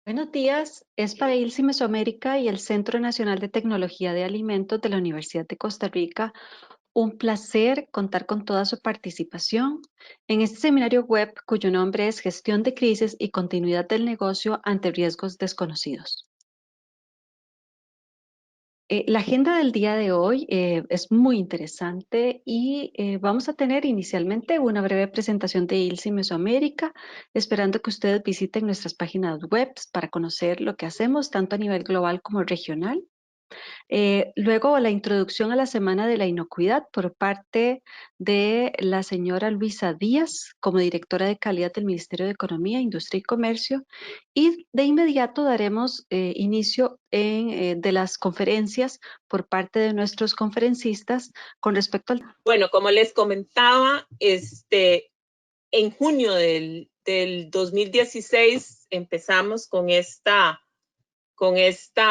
Buenos días, es para ILSI Mesoamérica y el Centro Nacional de Tecnología de Alimentos de la Universidad de Costa Rica. Un placer contar con toda su participación en este seminario web cuyo nombre es Gestión de Crisis y Continuidad del Negocio ante Riesgos Desconocidos. La agenda del día de hoy es muy interesante y vamos a tener inicialmente una breve presentación de ILSI Mesoamérica, esperando que ustedes visiten nuestras páginas web para conocer lo que hacemos tanto a nivel global como regional. Luego, la introducción a la Semana de la Inocuidad por parte de la señora Luisa Díaz, como directora de calidad del Ministerio de Economía, Industria y Comercio. Y de inmediato daremos inicio de las conferencias por parte de nuestros conferencistas con respecto al... Bueno, como les comentaba, en junio del 2016 empezamos con esta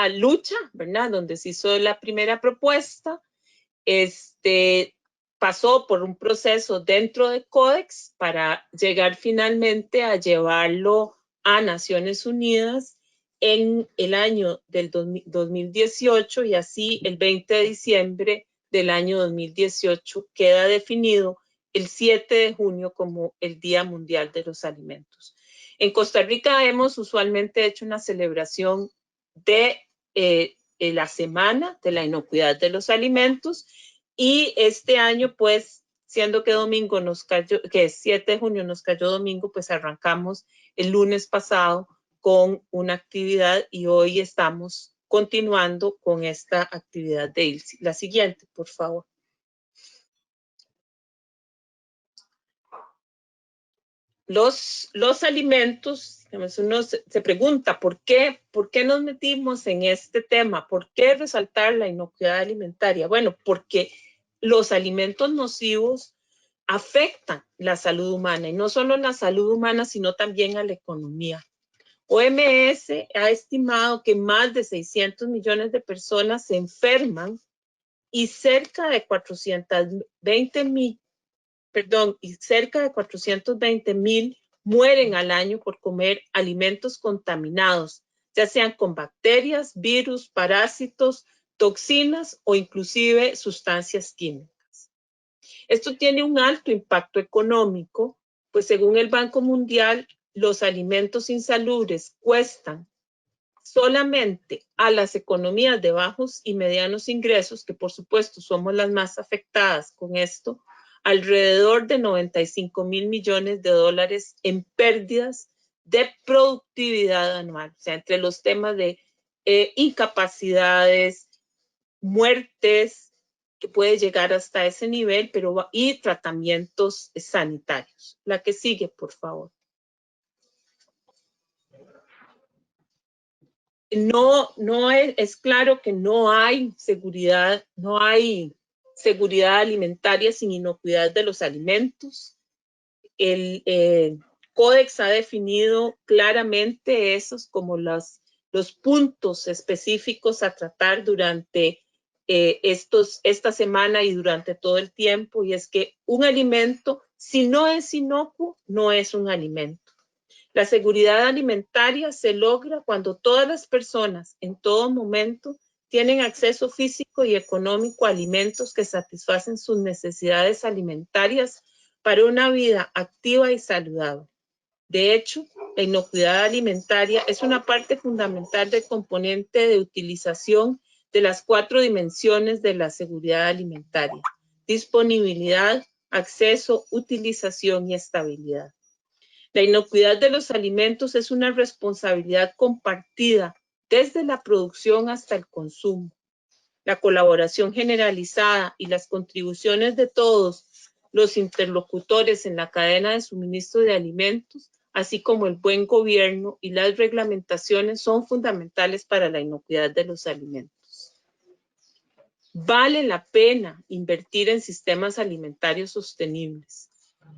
lucha, ¿verdad? Donde se hizo la primera propuesta. Pasó por un proceso dentro de Codex para llegar finalmente a llevarlo a Naciones Unidas en el año del 2018 y así el 20 de diciembre del año 2018 queda definido el 7 de junio como el Día Mundial de los Alimentos. En Costa Rica hemos usualmente hecho una celebración de la Semana de la Inocuidad de los Alimentos y este año, pues, siendo que domingo nos cayó, que es 7 de junio nos cayó domingo, pues arrancamos el lunes pasado con una actividad y hoy estamos continuando con esta actividad de ILSI. La siguiente, por favor. Los alimentos, uno se pregunta, ¿por qué nos metimos en este tema? ¿Por qué resaltar la inocuidad alimentaria? Bueno, porque los alimentos nocivos afectan la salud humana, y no solo la salud humana, sino también a la economía. OMS ha estimado que más de 600 millones de personas se enferman y cerca de 420,000 mueren al año por comer alimentos contaminados, ya sean con bacterias, virus, parásitos, toxinas o inclusive sustancias químicas. Esto tiene un alto impacto económico, pues según el Banco Mundial, los alimentos insalubres cuestan solamente a las economías de bajos y medianos ingresos, que por supuesto somos las más afectadas con esto, alrededor de 95,000 millones de dólares en pérdidas de productividad anual. O sea, entre los temas de incapacidades, muertes, que puede llegar hasta ese nivel, y tratamientos sanitarios. La que sigue, por favor. No es claro que no hay seguridad alimentaria sin inocuidad de los alimentos. El Códex ha definido claramente esos como los puntos específicos a tratar durante esta semana y durante todo el tiempo, y es que un alimento, si no es inocuo, no es un alimento. La seguridad alimentaria se logra cuando todas las personas en todo momento tienen acceso físico y económico a alimentos que satisfacen sus necesidades alimentarias para una vida activa y saludable. De hecho, la inocuidad alimentaria es una parte fundamental del componente de utilización de las 4 dimensiones de la seguridad alimentaria: disponibilidad, acceso, utilización y estabilidad. La inocuidad de los alimentos es una responsabilidad compartida desde la producción hasta el consumo. La colaboración generalizada y las contribuciones de todos los interlocutores en la cadena de suministro de alimentos, así como el buen gobierno y las reglamentaciones, son fundamentales para la inocuidad de los alimentos. Vale la pena invertir en sistemas alimentarios sostenibles.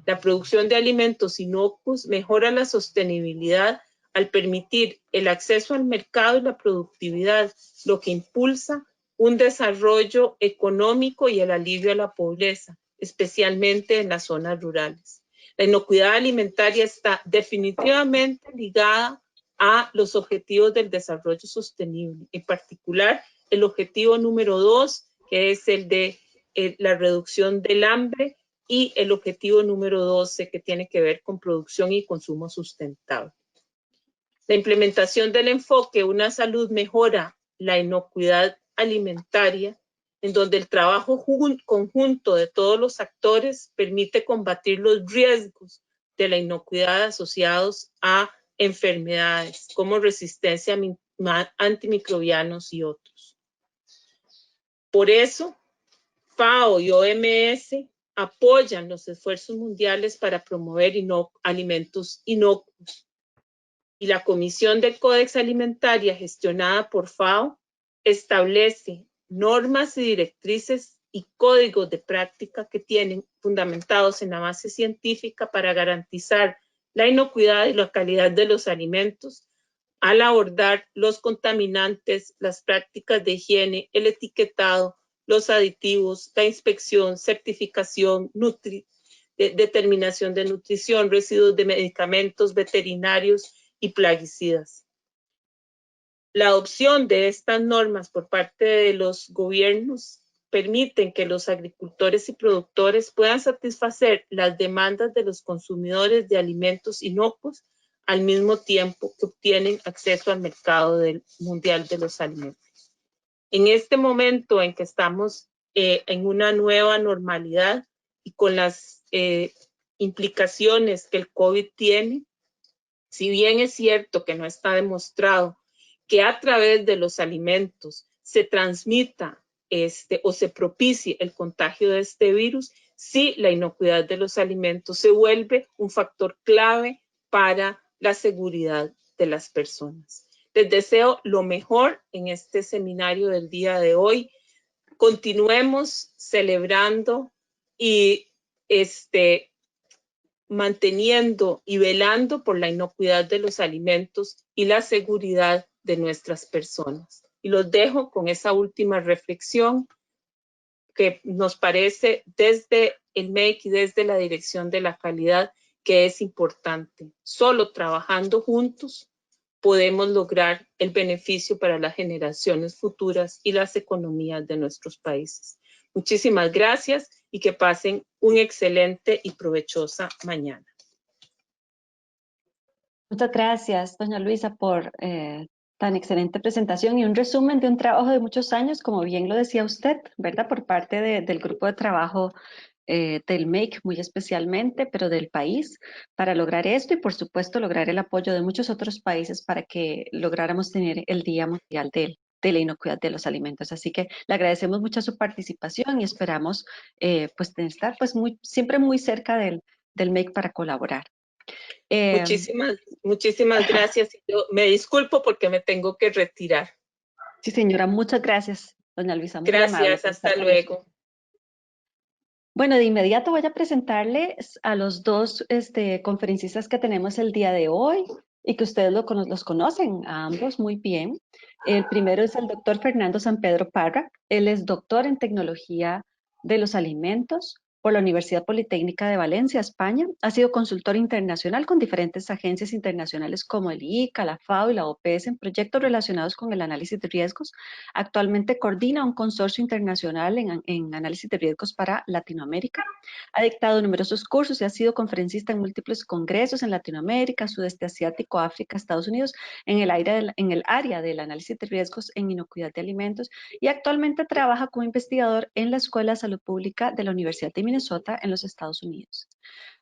La producción de alimentos inocuos mejora la sostenibilidad al permitir el acceso al mercado y la productividad, lo que impulsa un desarrollo económico y el alivio a la pobreza, especialmente en las zonas rurales. La inocuidad alimentaria está definitivamente ligada a los objetivos del desarrollo sostenible, en particular el objetivo número 2, que es el de la reducción del hambre, y el objetivo número 12, que tiene que ver con producción y consumo sustentable. La implementación del enfoque Una salud mejora la inocuidad alimentaria, en donde el trabajo conjunto de todos los actores permite combatir los riesgos de la inocuidad asociados a enfermedades como resistencia a antimicrobianos y otros. Por eso, FAO y OMS apoyan los esfuerzos mundiales para promover alimentos inocuos. Y la Comisión del Códex Alimentaria, gestionada por FAO, establece normas y directrices y códigos de práctica que tienen fundamentados en la base científica para garantizar la inocuidad y la calidad de los alimentos al abordar los contaminantes, las prácticas de higiene, el etiquetado, los aditivos, la inspección, certificación, determinación de nutrición, residuos de medicamentos veterinarios y plaguicidas. La adopción de estas normas por parte de los gobiernos permiten que los agricultores y productores puedan satisfacer las demandas de los consumidores de alimentos inocuos al mismo tiempo que obtienen acceso al mercado mundial de los alimentos. En este momento en que estamos en una nueva normalidad y con las implicaciones que el COVID tiene, si bien es cierto que no está demostrado que a través de los alimentos se transmita o se propicie el contagio de este virus, sí la inocuidad de los alimentos se vuelve un factor clave para la seguridad de las personas. Les deseo lo mejor en este seminario del día de hoy. Continuemos celebrando y manteniendo y velando por la inocuidad de los alimentos y la seguridad de nuestras personas. Y los dejo con esa última reflexión que nos parece desde el MEC y desde la Dirección de la Calidad que es importante. Solo trabajando juntos podemos lograr el beneficio para las generaciones futuras y las economías de nuestros países. Muchísimas gracias y que pasen un excelente y provechosa mañana. Muchas gracias, doña Luisa, por tan excelente presentación y un resumen de un trabajo de muchos años, como bien lo decía usted, ¿verdad? Por parte del grupo de trabajo del MEC muy especialmente, pero del país, para lograr esto y por supuesto lograr el apoyo de muchos otros países para que lográramos tener el Día Mundial de la Inocuidad de los Alimentos. Así que le agradecemos mucho su participación y esperamos pues estar pues siempre muy cerca del MEC para colaborar. Muchísimas gracias. Yo me disculpo porque me tengo que retirar. Sí, señora, muchas gracias, doña Luisa, muy amable Gracias, por estar hasta con nosotros. luego. Bueno, de inmediato voy a presentarles a los dos conferencistas que tenemos el día de hoy y que ustedes los conocen a ambos muy bien. El primero es el doctor Fernando San Pedro Parra. Él es doctor en tecnología de los alimentos por la Universidad Politécnica de Valencia, España. Ha sido consultor internacional con diferentes agencias internacionales como el ICA, la FAO y la OPS en proyectos relacionados con el análisis de riesgos. Actualmente coordina un consorcio internacional en análisis de riesgos para Latinoamérica. Ha dictado numerosos cursos y ha sido conferencista en múltiples congresos en Latinoamérica, Sudeste Asiático, África, Estados Unidos, en el área del análisis de riesgos en inocuidad de alimentos y actualmente trabaja como investigador en la Escuela de Salud Pública de la Universidad de Minnesota en los Estados Unidos.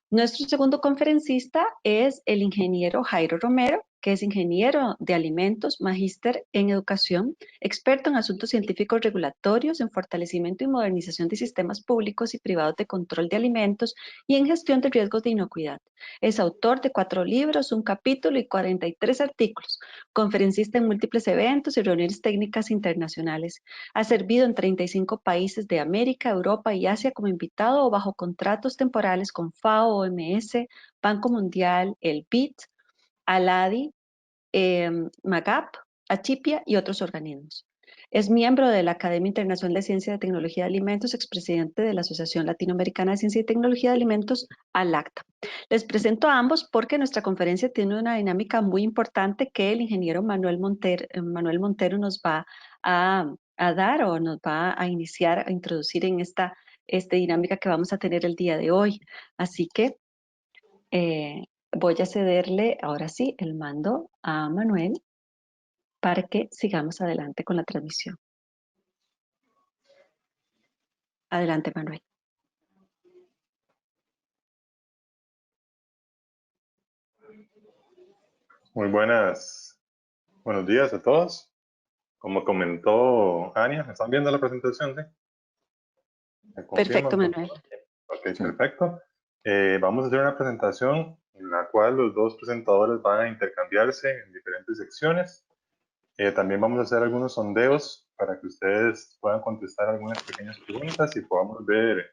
Nuestro segundo conferencista es el ingeniero Jairo Romero, que es ingeniero de alimentos, magíster en educación, experto en asuntos científicos regulatorios, en fortalecimiento y modernización de sistemas públicos y privados de control de alimentos y en gestión de riesgos de inocuidad. Es autor de 4 libros, un capítulo y 43 artículos, conferencista en múltiples eventos y reuniones técnicas internacionales. Ha servido en 35 países de América, Europa y Asia como invitado o bajo contratos temporales con FAO, OMS, Banco Mundial, el BID, ALADI, MAGAP, Achipia y otros organismos. Es miembro de la Academia Internacional de Ciencia de Tecnología de Alimentos, expresidente de la Asociación Latinoamericana de Ciencia y Tecnología de Alimentos, ALACTA. Les presento a ambos porque nuestra conferencia tiene una dinámica muy importante que el ingeniero Manuel Montero nos va a dar o nos va a iniciar, a introducir en esta dinámica que vamos a tener el día de hoy. Así que voy a cederle ahora sí el mando a Manuel para que sigamos adelante con la transmisión. Adelante, Manuel. Muy buenos días a todos. Como comentó Ania, ¿me están viendo la presentación? ¿Sí? ¿Me Perfecto, confirman, por Manuel. favor? Ok, Sí. perfecto. Vamos a hacer una presentación en la cual los dos presentadores van a intercambiarse en diferentes secciones. También vamos a hacer algunos sondeos para que ustedes puedan contestar algunas pequeñas preguntas y podamos ver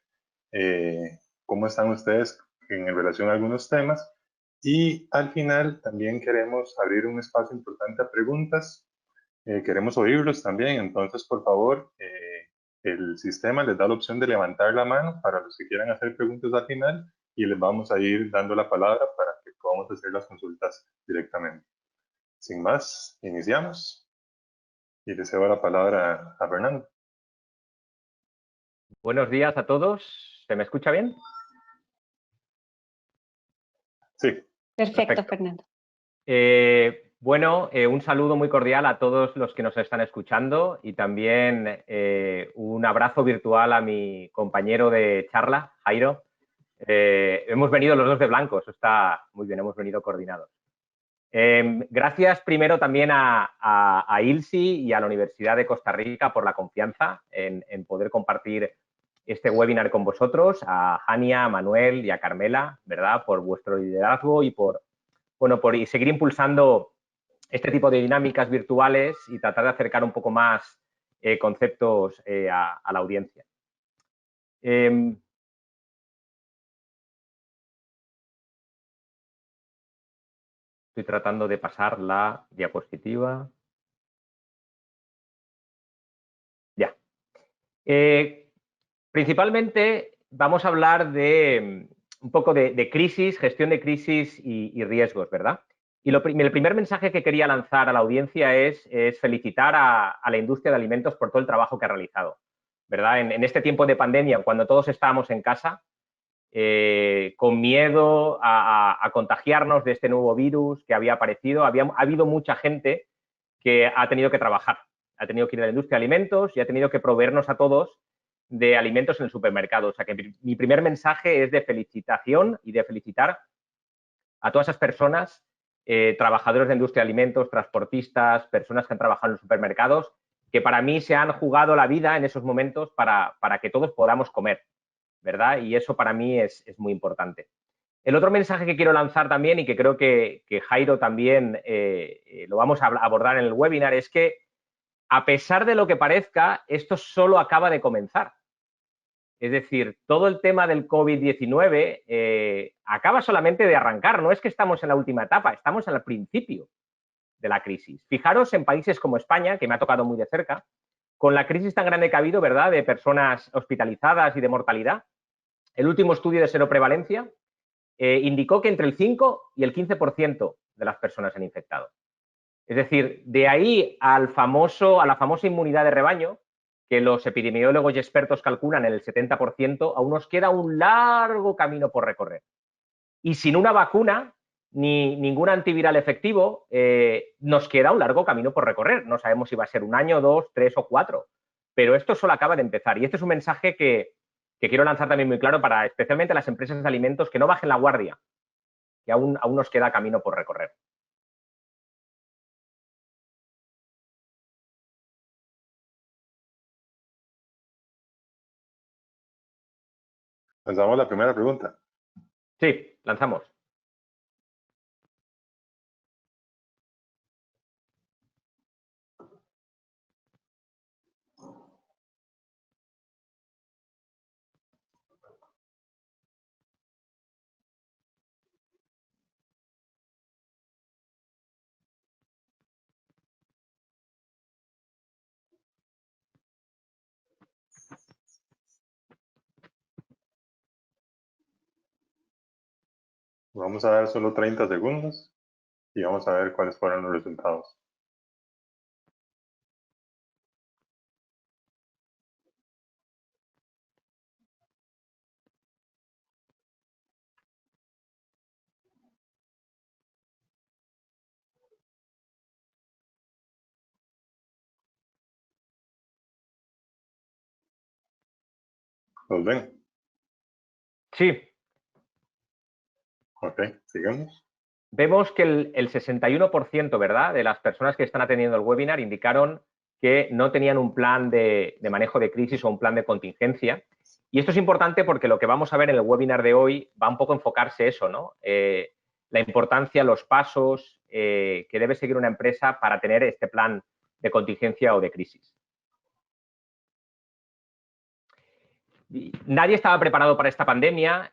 cómo están ustedes en relación a algunos temas. Y al final también queremos abrir un espacio importante a preguntas. Queremos oírlos también, entonces por favor, el sistema les da la opción de levantar la mano para los que quieran hacer preguntas al final y les vamos a ir dando la palabra para que podamos hacer las consultas directamente. Sin más, iniciamos y le cedo la palabra a Fernando. Buenos días a todos. ¿Se me escucha bien? Sí. Perfecto, Fernando. Un saludo muy cordial a todos los que nos están escuchando y también un abrazo virtual a mi compañero de charla, Jairo. Hemos venido los dos de blanco, eso está muy bien, hemos venido coordinados. Gracias primero también a ILSI y a la Universidad de Costa Rica por la confianza en poder compartir este webinar con vosotros, a Ania, a Manuel y a Carmela, ¿verdad? Por vuestro liderazgo y por seguir impulsando este tipo de dinámicas virtuales y tratar de acercar un poco más conceptos a la audiencia. Estoy tratando de pasar la diapositiva. Ya. Principalmente vamos a hablar de un poco de crisis, gestión de crisis y riesgos, ¿verdad? Y el primer mensaje que quería lanzar a la audiencia es felicitar a la industria de alimentos por todo el trabajo que ha realizado, ¿verdad? En este tiempo de pandemia, cuando todos estábamos en casa, con miedo a contagiarnos de este nuevo virus que había aparecido, ha habido mucha gente que ha tenido que trabajar, ha tenido que ir a la industria de alimentos y ha tenido que proveernos a todos de alimentos en el supermercado. O sea que mi primer mensaje es de felicitación y de felicitar a todas esas personas, trabajadores de industria de alimentos, transportistas, personas que han trabajado en los supermercados, que para mí se han jugado la vida en esos momentos para que todos podamos comer, ¿verdad? Y eso para mí es muy importante. El otro mensaje que quiero lanzar también y que creo que Jairo también lo vamos a abordar en el webinar es que a pesar de lo que parezca, esto solo acaba de comenzar. Es decir, todo el tema del COVID-19 acaba solamente de arrancar. No es que estamos en la última etapa, estamos en el principio de la crisis. Fijaros en países como España, que me ha tocado muy de cerca, con la crisis tan grande que ha habido, ¿verdad?, de personas hospitalizadas y de mortalidad. El último estudio de seroprevalencia indicó que entre el 5 y el 15% de las personas se han infectado. Es decir, de ahí a la famosa inmunidad de rebaño, que los epidemiólogos y expertos calculan en el 70%, aún nos queda un largo camino por recorrer. Y sin una vacuna ni ningún antiviral efectivo, nos queda un largo camino por recorrer. No sabemos si va a ser 1 año, 2, 3 o 4, pero esto solo acaba de empezar. Y este es un mensaje que quiero lanzar también muy claro para especialmente las empresas de alimentos, que no bajen la guardia, que aún nos queda camino por recorrer. Lanzamos la primera pregunta. Sí, lanzamos. Vamos a dar solo 30 segundos y vamos a ver cuáles fueron los resultados. ¿Los ven? Sí, Ok, sigamos. vemos que el 61%, ¿verdad?, de las personas que están atendiendo el webinar indicaron que no tenían un plan de manejo de crisis o un plan de contingencia. Y esto es importante porque lo que vamos a ver en el webinar de hoy va un poco a enfocarse eso, ¿no? La importancia, los pasos que debe seguir una empresa para tener este plan de contingencia o de crisis. Nadie estaba preparado para esta pandemia,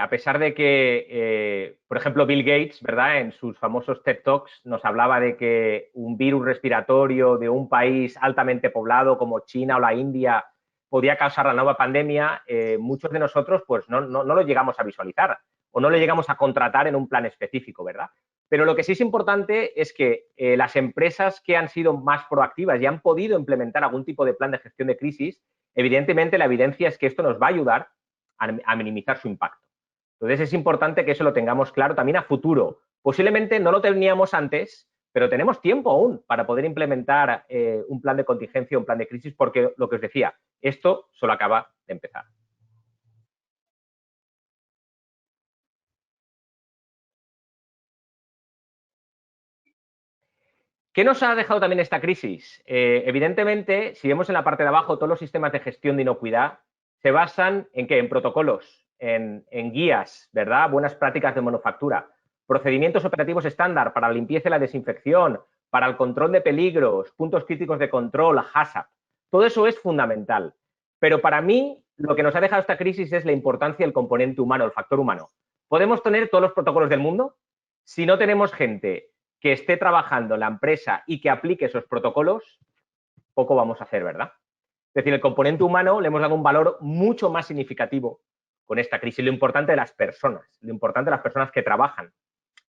a pesar de que, por ejemplo, Bill Gates, ¿verdad?, en sus famosos TED Talks nos hablaba de que un virus respiratorio de un país altamente poblado como China o la India podía causar la nueva pandemia. Muchos de nosotros pues no lo llegamos a visualizar o no lo llegamos a contratar en un plan específico, ¿verdad? Pero lo que sí es importante es que las empresas que han sido más proactivas y han podido implementar algún tipo de plan de gestión de crisis, evidentemente la evidencia es que esto nos va a ayudar a minimizar su impacto. Entonces es importante que eso lo tengamos claro también a futuro. Posiblemente no lo teníamos antes, pero tenemos tiempo aún para poder implementar un plan de contingencia, un plan de crisis, porque lo que os decía, esto solo acaba de empezar. ¿Qué nos ha dejado también esta crisis? Evidentemente, si vemos en la parte de abajo, todos los sistemas de gestión de inocuidad se basan en ¿qué? En protocolos, en guías, ¿verdad? Buenas prácticas de manufactura, procedimientos operativos estándar para la limpieza y la desinfección, para el control de peligros, puntos críticos de control, HACCP. Todo eso es fundamental. Pero para mí, lo que nos ha dejado esta crisis es la importancia del componente humano, el factor humano. Podemos tener todos los protocolos del mundo, si no tenemos gente que esté trabajando en la empresa y que aplique esos protocolos, poco vamos a hacer, ¿verdad? Es decir, el componente humano le hemos dado un valor mucho más significativo con esta crisis, lo importante de las personas, lo importante de las personas que trabajan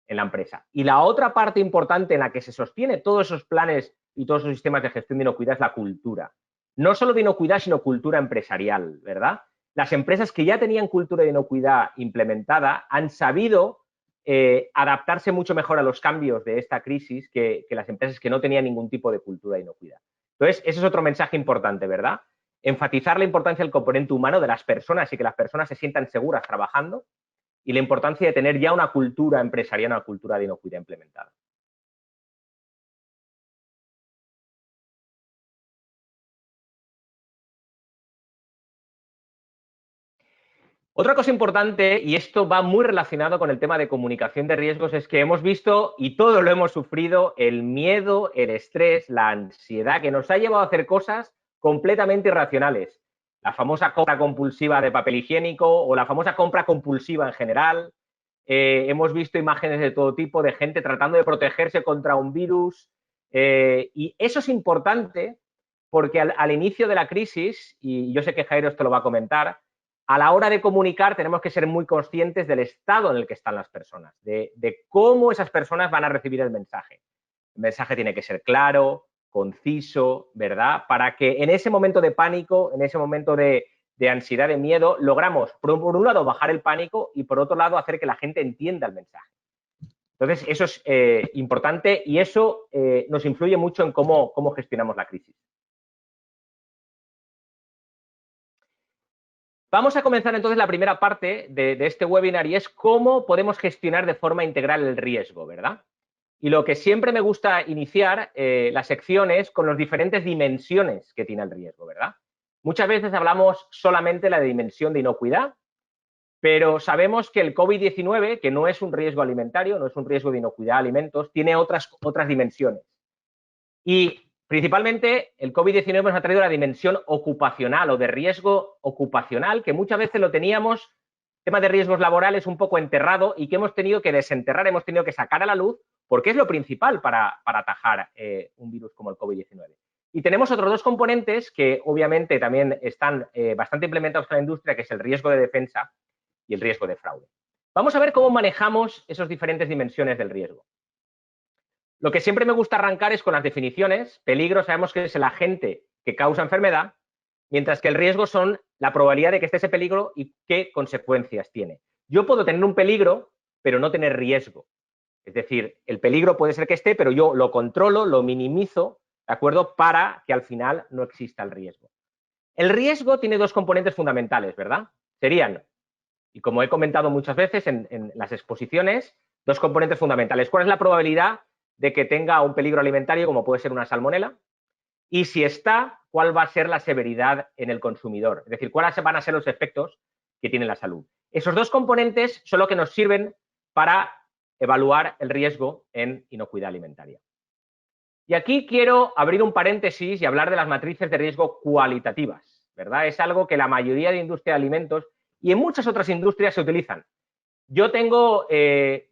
en la empresa. Y la otra parte importante en la que se sostiene todos esos planes y todos esos sistemas de gestión de inocuidad es la cultura. No solo de inocuidad, sino cultura empresarial, ¿verdad? Las empresas que ya tenían cultura de inocuidad implementada han sabido adaptarse mucho mejor a los cambios de esta crisis que las empresas que no tenían ningún tipo de cultura de inocuidad. Entonces, ese es otro mensaje importante, ¿verdad? Enfatizar la importancia del componente humano de las personas y que las personas se sientan seguras trabajando y la importancia de tener ya una cultura empresarial, una cultura de inocuidad implementada. Otra cosa importante, y esto va muy relacionado con el tema de comunicación de riesgos, es que hemos visto, y todos lo hemos sufrido, el miedo, el estrés, la ansiedad, que nos ha llevado a hacer cosas completamente irracionales. La famosa compra compulsiva de papel higiénico o la famosa compra compulsiva en general. Hemos visto imágenes de todo tipo de gente tratando de protegerse contra un virus. Y eso es importante porque al inicio de la crisis, y yo sé que Jairo esto lo va a comentar, a la hora de comunicar tenemos que ser muy conscientes del estado en el que están las personas, de cómo esas personas van a recibir el mensaje. El mensaje tiene que ser claro, conciso, ¿verdad? Para que en ese momento de pánico, en ese momento de ansiedad, de miedo, logramos, por un lado, bajar el pánico y, por otro lado, hacer que la gente entienda el mensaje. Entonces, eso es importante y eso nos influye mucho en cómo gestionamos la crisis. Vamos a comenzar entonces la primera parte de este webinar y es cómo podemos gestionar de forma integral el riesgo, ¿verdad? Y lo que siempre me gusta iniciar las secciones con las diferentes dimensiones que tiene el riesgo, ¿verdad? Muchas veces hablamos solamente de la dimensión de inocuidad, pero sabemos que el COVID-19, que no es un riesgo alimentario, no es un riesgo de inocuidad a alimentos, tiene otras dimensiones. Y principalmente el COVID-19 nos ha traído la dimensión ocupacional o de riesgo ocupacional, que muchas veces lo teníamos, tema de riesgos laborales, un poco enterrado y que hemos tenido que desenterrar, hemos tenido que sacar a la luz, porque es lo principal para atajar un virus como el COVID-19. Y tenemos otros dos componentes que obviamente también están bastante implementados en la industria, que es el riesgo de defensa y el riesgo de fraude. Vamos a ver cómo manejamos esas diferentes dimensiones del riesgo. Lo que siempre me gusta arrancar es con las definiciones. Peligro sabemos que es el agente que causa enfermedad, mientras que el riesgo son la probabilidad de que esté ese peligro y qué consecuencias tiene. Yo puedo tener un peligro, pero no tener riesgo. Es decir, el peligro puede ser que esté, pero yo lo controlo, lo minimizo, ¿de acuerdo? Para que al final no exista el riesgo. El riesgo tiene dos componentes fundamentales, ¿verdad? Serían, y como he comentado muchas veces en las exposiciones, dos componentes fundamentales. ¿Cuál es la probabilidad de que tenga un peligro alimentario, como puede ser una salmonela? Y si está, ¿cuál va a ser la severidad en el consumidor? Es decir, ¿cuáles van a ser los efectos que tiene la salud? Esos dos componentes son los que nos sirven para evaluar el riesgo en inocuidad alimentaria. Y aquí quiero abrir un paréntesis y hablar de las matrices de riesgo cualitativas, ¿verdad? Es algo que la mayoría de industria de alimentos y en muchas otras industrias se utilizan. Yo tengo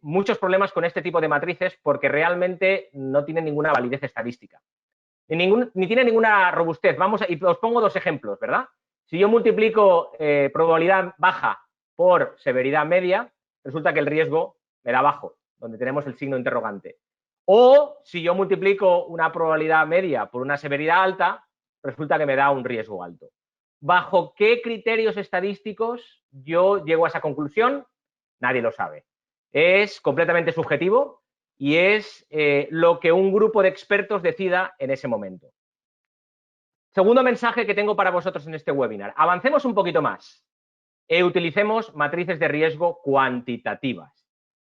muchos problemas con este tipo de matrices porque realmente no tienen ninguna validez estadística, ni tienen ninguna robustez. Y os pongo dos ejemplos, ¿verdad? Si yo multiplico probabilidad baja por severidad media, resulta que el riesgo me da bajo, donde tenemos el signo interrogante. O si yo multiplico una probabilidad media por una severidad alta, resulta que me da un riesgo alto. ¿Bajo qué criterios estadísticos yo llego a esa conclusión? Nadie lo sabe. Es completamente subjetivo y es lo que un grupo de expertos decida en ese momento. Segundo mensaje que tengo para vosotros en este webinar. Avancemos un poquito más. Utilicemos matrices de riesgo cuantitativas.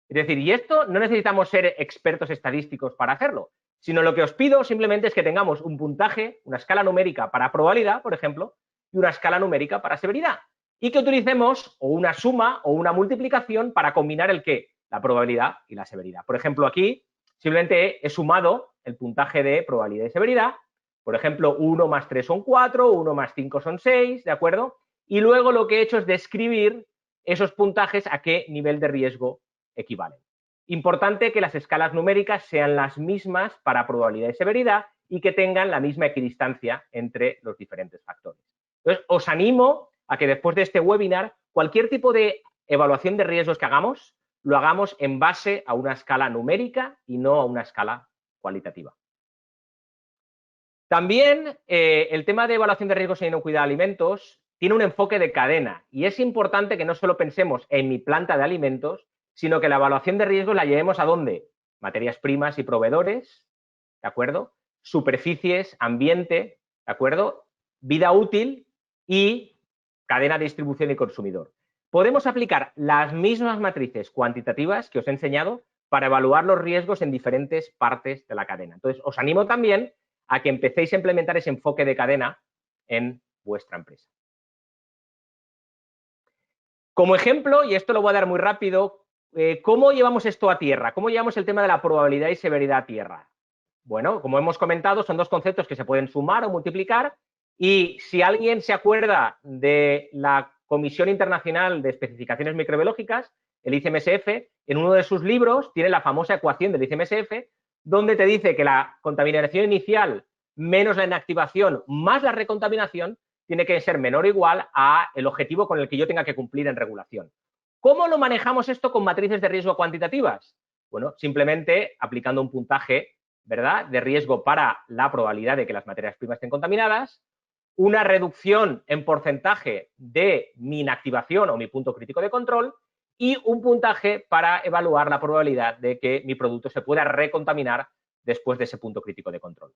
Es decir, y esto no necesitamos ser expertos estadísticos para hacerlo, sino lo que os pido simplemente es que tengamos un puntaje, una escala numérica para probabilidad, por ejemplo, y una escala numérica para severidad. Y que utilicemos o una suma o una multiplicación para combinar el qué, la probabilidad y la severidad. Por ejemplo, aquí simplemente he sumado el puntaje de probabilidad y severidad. Por ejemplo, 1 más 3 son 4, 1 más 5 son 6, ¿de acuerdo? Y luego lo que he hecho es describir esos puntajes a qué nivel de riesgo equivalen. Importante que las escalas numéricas sean las mismas para probabilidad y severidad y que tengan la misma equidistancia entre los diferentes factores. Entonces, os animo a que después de este webinar, cualquier tipo de evaluación de riesgos que hagamos, lo hagamos en base a una escala numérica y no a una escala cualitativa. También el tema de evaluación de riesgos en inocuidad de alimentos tiene un enfoque de cadena y es importante que no solo pensemos en mi planta de alimentos, sino que la evaluación de riesgos la llevemos a ¿dónde? Materias primas y proveedores, ¿de acuerdo? Superficies, ambiente, ¿de acuerdo? Vida útil y cadena de distribución y consumidor. Podemos aplicar las mismas matrices cuantitativas que os he enseñado para evaluar los riesgos en diferentes partes de la cadena. Entonces, os animo también a que empecéis a implementar ese enfoque de cadena en vuestra empresa. Como ejemplo, y esto lo voy a dar muy rápido, ¿cómo llevamos esto a tierra? ¿Cómo llevamos el tema de la probabilidad y severidad a tierra? Bueno, como hemos comentado, son dos conceptos que se pueden sumar o multiplicar y si alguien se acuerda de la Comisión Internacional de Especificaciones Microbiológicas, el ICMSF, en uno de sus libros tiene la famosa ecuación del ICMSF, donde te dice que la contaminación inicial menos la inactivación más la recontaminación tiene que ser menor o igual al objetivo con el que yo tenga que cumplir en regulación. ¿Cómo lo manejamos esto con matrices de riesgo cuantitativas? Bueno, simplemente aplicando un puntaje, ¿verdad?, de riesgo para la probabilidad de que las materias primas estén contaminadas, una reducción en porcentaje de mi inactivación o mi punto crítico de control y un puntaje para evaluar la probabilidad de que mi producto se pueda recontaminar después de ese punto crítico de control.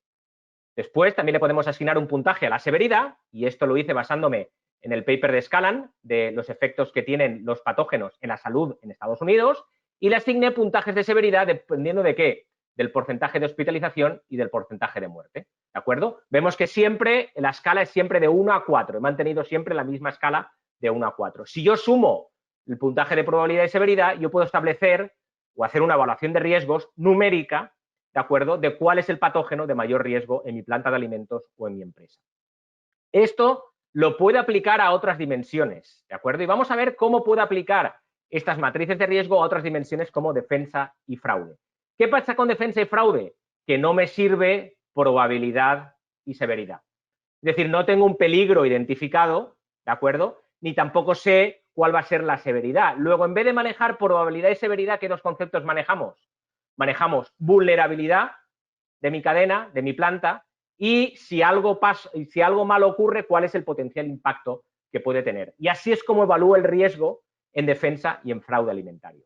Después también le podemos asignar un puntaje a la severidad, y esto lo hice basándome en el paper de Scalan, de los efectos que tienen los patógenos en la salud en Estados Unidos, y le asigné puntajes de severidad dependiendo de qué, del porcentaje de hospitalización y del porcentaje de muerte, ¿de acuerdo? Vemos que siempre, la escala es siempre de 1 a 4, he mantenido siempre la misma escala de 1 a 4. Si yo sumo el puntaje de probabilidad y severidad, yo puedo establecer o hacer una evaluación de riesgos numérica, ¿de acuerdo?, de cuál es el patógeno de mayor riesgo en mi planta de alimentos o en mi empresa. Esto lo puede aplicar a otras dimensiones, ¿de acuerdo? Y vamos a ver cómo puede aplicar estas matrices de riesgo a otras dimensiones como defensa y fraude. ¿Qué pasa con defensa y fraude? Que no me sirve probabilidad y severidad. Es decir, no tengo un peligro identificado, ¿de acuerdo?, ni tampoco sé cuál va a ser la severidad. Luego, en vez de manejar probabilidad y severidad, ¿qué dos conceptos manejamos? Manejamos vulnerabilidad de mi cadena, de mi planta, y si algo malo ocurre, cuál es el potencial impacto que puede tener. Y así es como evalúo el riesgo en defensa y en fraude alimentario.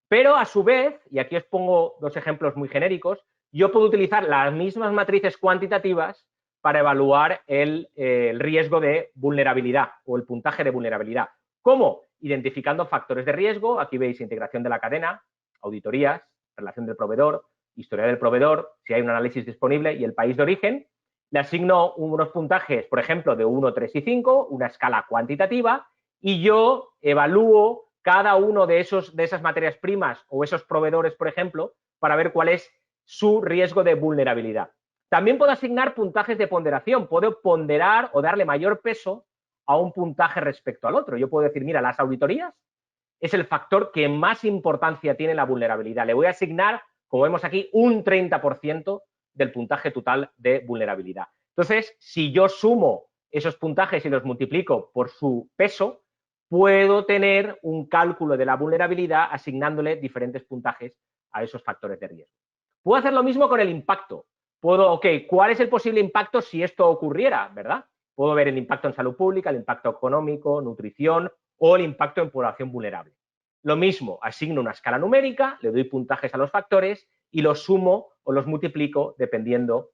Pero a su vez, y aquí os pongo dos ejemplos muy genéricos, yo puedo utilizar las mismas matrices cuantitativas para evaluar el riesgo de vulnerabilidad o el puntaje de vulnerabilidad. ¿Cómo? Identificando factores de riesgo. Aquí veis integración de la cadena, auditorías, relación del proveedor, historia del proveedor, si hay un análisis disponible y el país de origen. Le asigno unos puntajes, por ejemplo, de 1, 3 y 5, una escala cuantitativa, y yo evalúo cada uno de esas materias primas o esos proveedores, por ejemplo, para ver cuál es su riesgo de vulnerabilidad. También puedo asignar puntajes de ponderación. Puedo ponderar o darle mayor peso a un puntaje respecto al otro. Yo puedo decir, mira, las auditorías es el factor que más importancia tiene la vulnerabilidad. Le voy a asignar, como vemos aquí, un 30% del puntaje total de vulnerabilidad. Entonces, si yo sumo esos puntajes y los multiplico por su peso, puedo tener un cálculo de la vulnerabilidad asignándole diferentes puntajes a esos factores de riesgo. Puedo hacer lo mismo con el impacto. ¿Cuál es el posible impacto si esto ocurriera, verdad? Puedo ver el impacto en salud pública, el impacto económico, nutrición o el impacto en población vulnerable. Lo mismo, asigno una escala numérica, le doy puntajes a los factores y los sumo o los multiplico dependiendo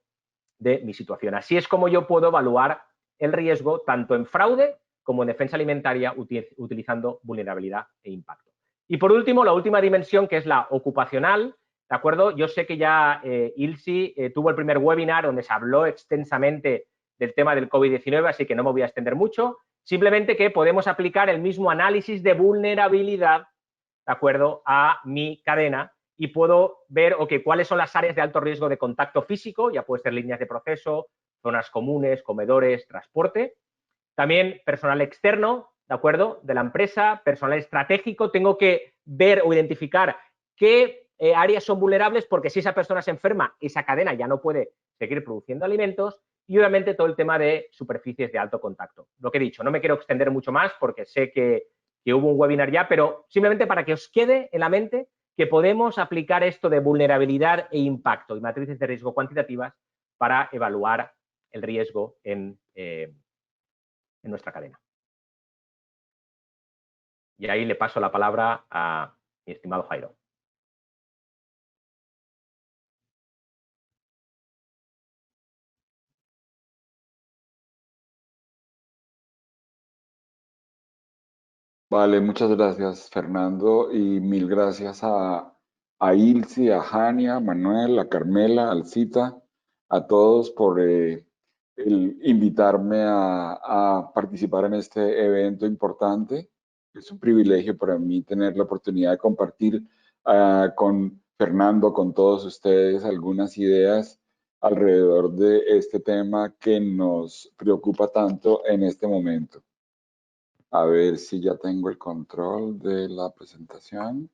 de mi situación. Así es como yo puedo evaluar el riesgo tanto en fraude como en defensa alimentaria utilizando vulnerabilidad e impacto. Y por último, la última dimensión, que es la ocupacional, ¿de acuerdo? Yo sé que ya Ilse tuvo el primer webinar donde se habló extensamente del tema del COVID-19, así que no me voy a extender mucho. Simplemente que podemos aplicar el mismo análisis de vulnerabilidad, ¿de acuerdo?, a mi cadena y puedo ver, cuáles son las áreas de alto riesgo de contacto físico, ya puede ser líneas de proceso, zonas comunes, comedores, transporte. También personal externo, ¿de acuerdo?, de la empresa, personal estratégico. Tengo que ver o identificar qué áreas son vulnerables, porque si esa persona se enferma, esa cadena ya no puede seguir produciendo alimentos. Y obviamente todo el tema de superficies de alto contacto. Lo que he dicho, no me quiero extender mucho más porque sé que hubo un webinar ya, pero simplemente para que os quede en la mente que podemos aplicar esto de vulnerabilidad e impacto y matrices de riesgo cuantitativas para evaluar el riesgo en nuestra cadena. Y ahí le paso la palabra a mi estimado Jairo. Vale, muchas gracias, Fernando, y mil gracias a Ilse, a Jania, a Manuel, a Carmela, a Alcita, a todos por invitarme a participar en este evento importante. Es un privilegio para mí tener la oportunidad de compartir con Fernando, con todos ustedes, algunas ideas alrededor de este tema que nos preocupa tanto en este momento. A ver si ya tengo el control de la presentación.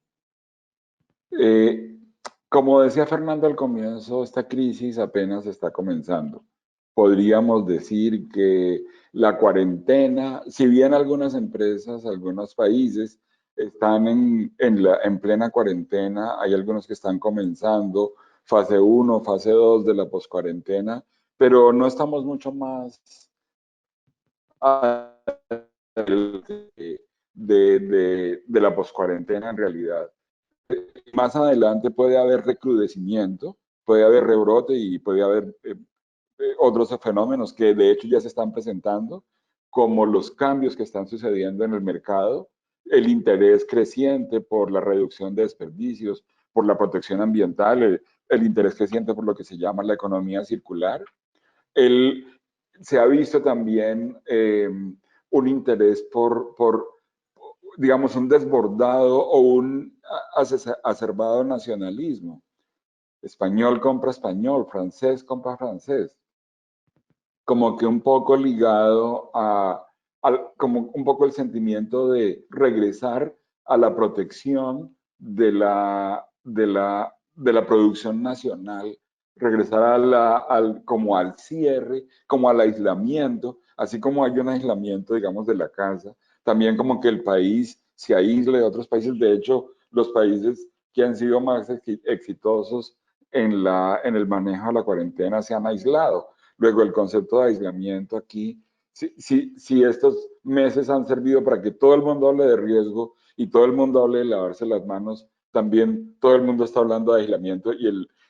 Como decía Fernando al comienzo, esta crisis apenas está comenzando. Podríamos decir que la cuarentena, si bien algunas empresas, algunos países están en plena cuarentena, hay algunos que están comenzando fase 1, fase 2 de la poscuarentena, pero no estamos mucho más de la poscuarentena en realidad. Más adelante puede haber recrudecimiento, puede haber rebrote y puede haber otros fenómenos que de hecho ya se están presentando, como los cambios que están sucediendo en el mercado, el interés creciente por la reducción de desperdicios, por la protección ambiental, el interés creciente por lo que se llama la economía circular. Se ha visto también un interés por, digamos, un desbordado o un acerbado nacionalismo. Español compra español, francés compra francés. Como que un poco ligado como un poco el sentimiento de regresar a la protección de la producción nacional, regresar como al cierre, como al aislamiento, así como hay un aislamiento, digamos, de la casa, también como que el país se aísle de otros países. De hecho, los países que han sido más exitosos en el manejo de la cuarentena se han aislado. Luego, el concepto de aislamiento aquí, si estos meses han servido para que todo el mundo hable de riesgo y todo el mundo hable de lavarse las manos, también todo el mundo está hablando de aislamiento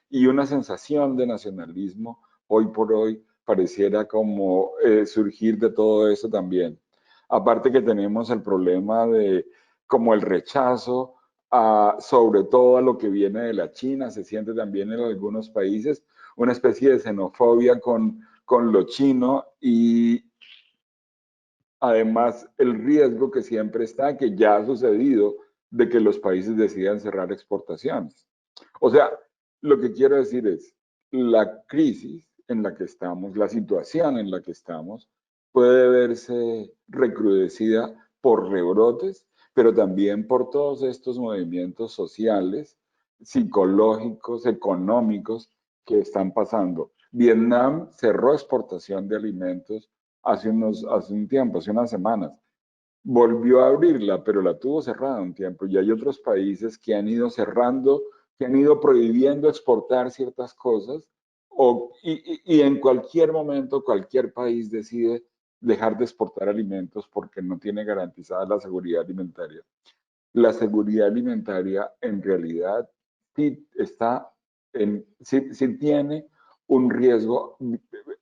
y una sensación de nacionalismo hoy por hoy pareciera como surgir de todo eso también. Aparte que tenemos el problema de como el rechazo sobre todo a lo que viene de la China, se siente también en algunos países una especie de xenofobia con lo chino y además el riesgo que siempre está, que ya ha sucedido, de que los países decidan cerrar exportaciones. O sea, lo que quiero decir es, la crisis en la que estamos, la situación en la que estamos, puede verse recrudecida por rebrotes, pero también por todos estos movimientos sociales, psicológicos, económicos que están pasando. Vietnam cerró exportación de alimentos hace un tiempo, hace unas semanas. Volvió a abrirla, pero la tuvo cerrada un tiempo. Y hay otros países que han ido cerrando, que han ido prohibiendo exportar ciertas cosas, y en cualquier momento cualquier país decide dejar de exportar alimentos porque no tiene garantizada la seguridad alimentaria. La seguridad alimentaria en realidad sí sí tiene un riesgo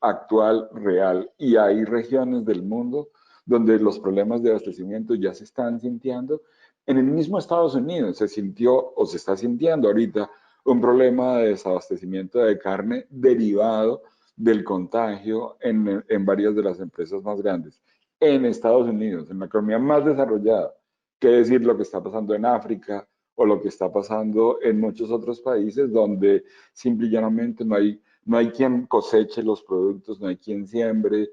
actual real, y hay regiones del mundo donde los problemas de abastecimiento ya se están sintiendo. En el mismo Estados Unidos se sintió o se está sintiendo ahorita un problema de desabastecimiento de carne derivado del contagio en varias de las empresas más grandes. En Estados Unidos, en la economía más desarrollada, qué decir lo que está pasando en África o lo que está pasando en muchos otros países donde simple y llanamente no hay quien coseche los productos, no hay quien siembre,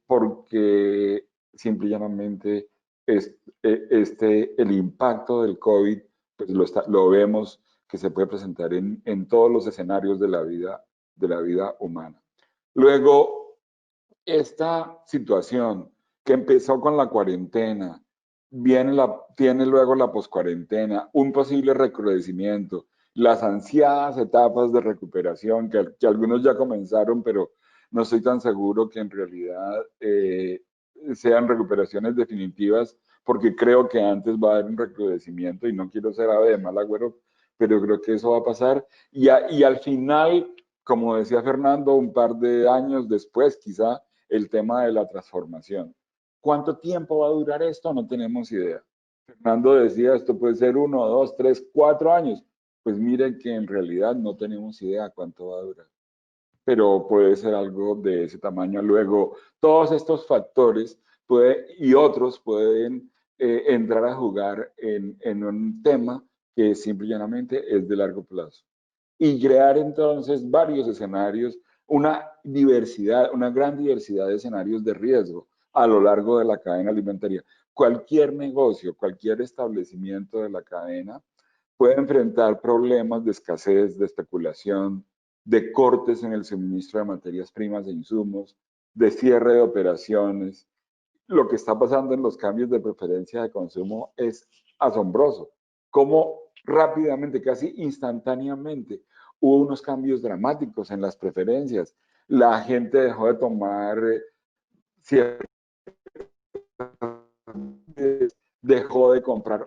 porque simple y llanamente el impacto del COVID pues lo vemos que se puede presentar en todos los escenarios de la vida humana. Luego, esta situación que empezó con la cuarentena, tiene luego la poscuarentena, un posible recrudecimiento, las ansiadas etapas de recuperación que algunos ya comenzaron, pero no estoy tan seguro que en realidad sean recuperaciones definitivas, porque creo que antes va a haber un recrudecimiento y no quiero ser ave de mal agüero, pero creo que eso va a pasar. Y al final, como decía Fernando, un par de años después, quizá, el tema de la transformación. ¿Cuánto tiempo va a durar esto? No tenemos idea. Fernando decía, esto puede ser 1, 2, 3, 4 años. Pues miren que en realidad no tenemos idea cuánto va a durar. Pero puede ser algo de ese tamaño. Luego, todos estos factores y otros pueden entrar a jugar en un tema que simple y llanamente es de largo plazo. Y crear entonces varios escenarios, una gran diversidad de escenarios de riesgo a lo largo de la cadena alimentaria. Cualquier negocio, cualquier establecimiento de la cadena puede enfrentar problemas de escasez, de especulación, de cortes en el suministro de materias primas e insumos, de cierre de operaciones. Lo que está pasando en los cambios de preferencia de consumo es asombroso. Cómo rápidamente, casi instantáneamente, hubo unos cambios dramáticos en las preferencias. La gente dejó de tomar ciertas, dejó de comprar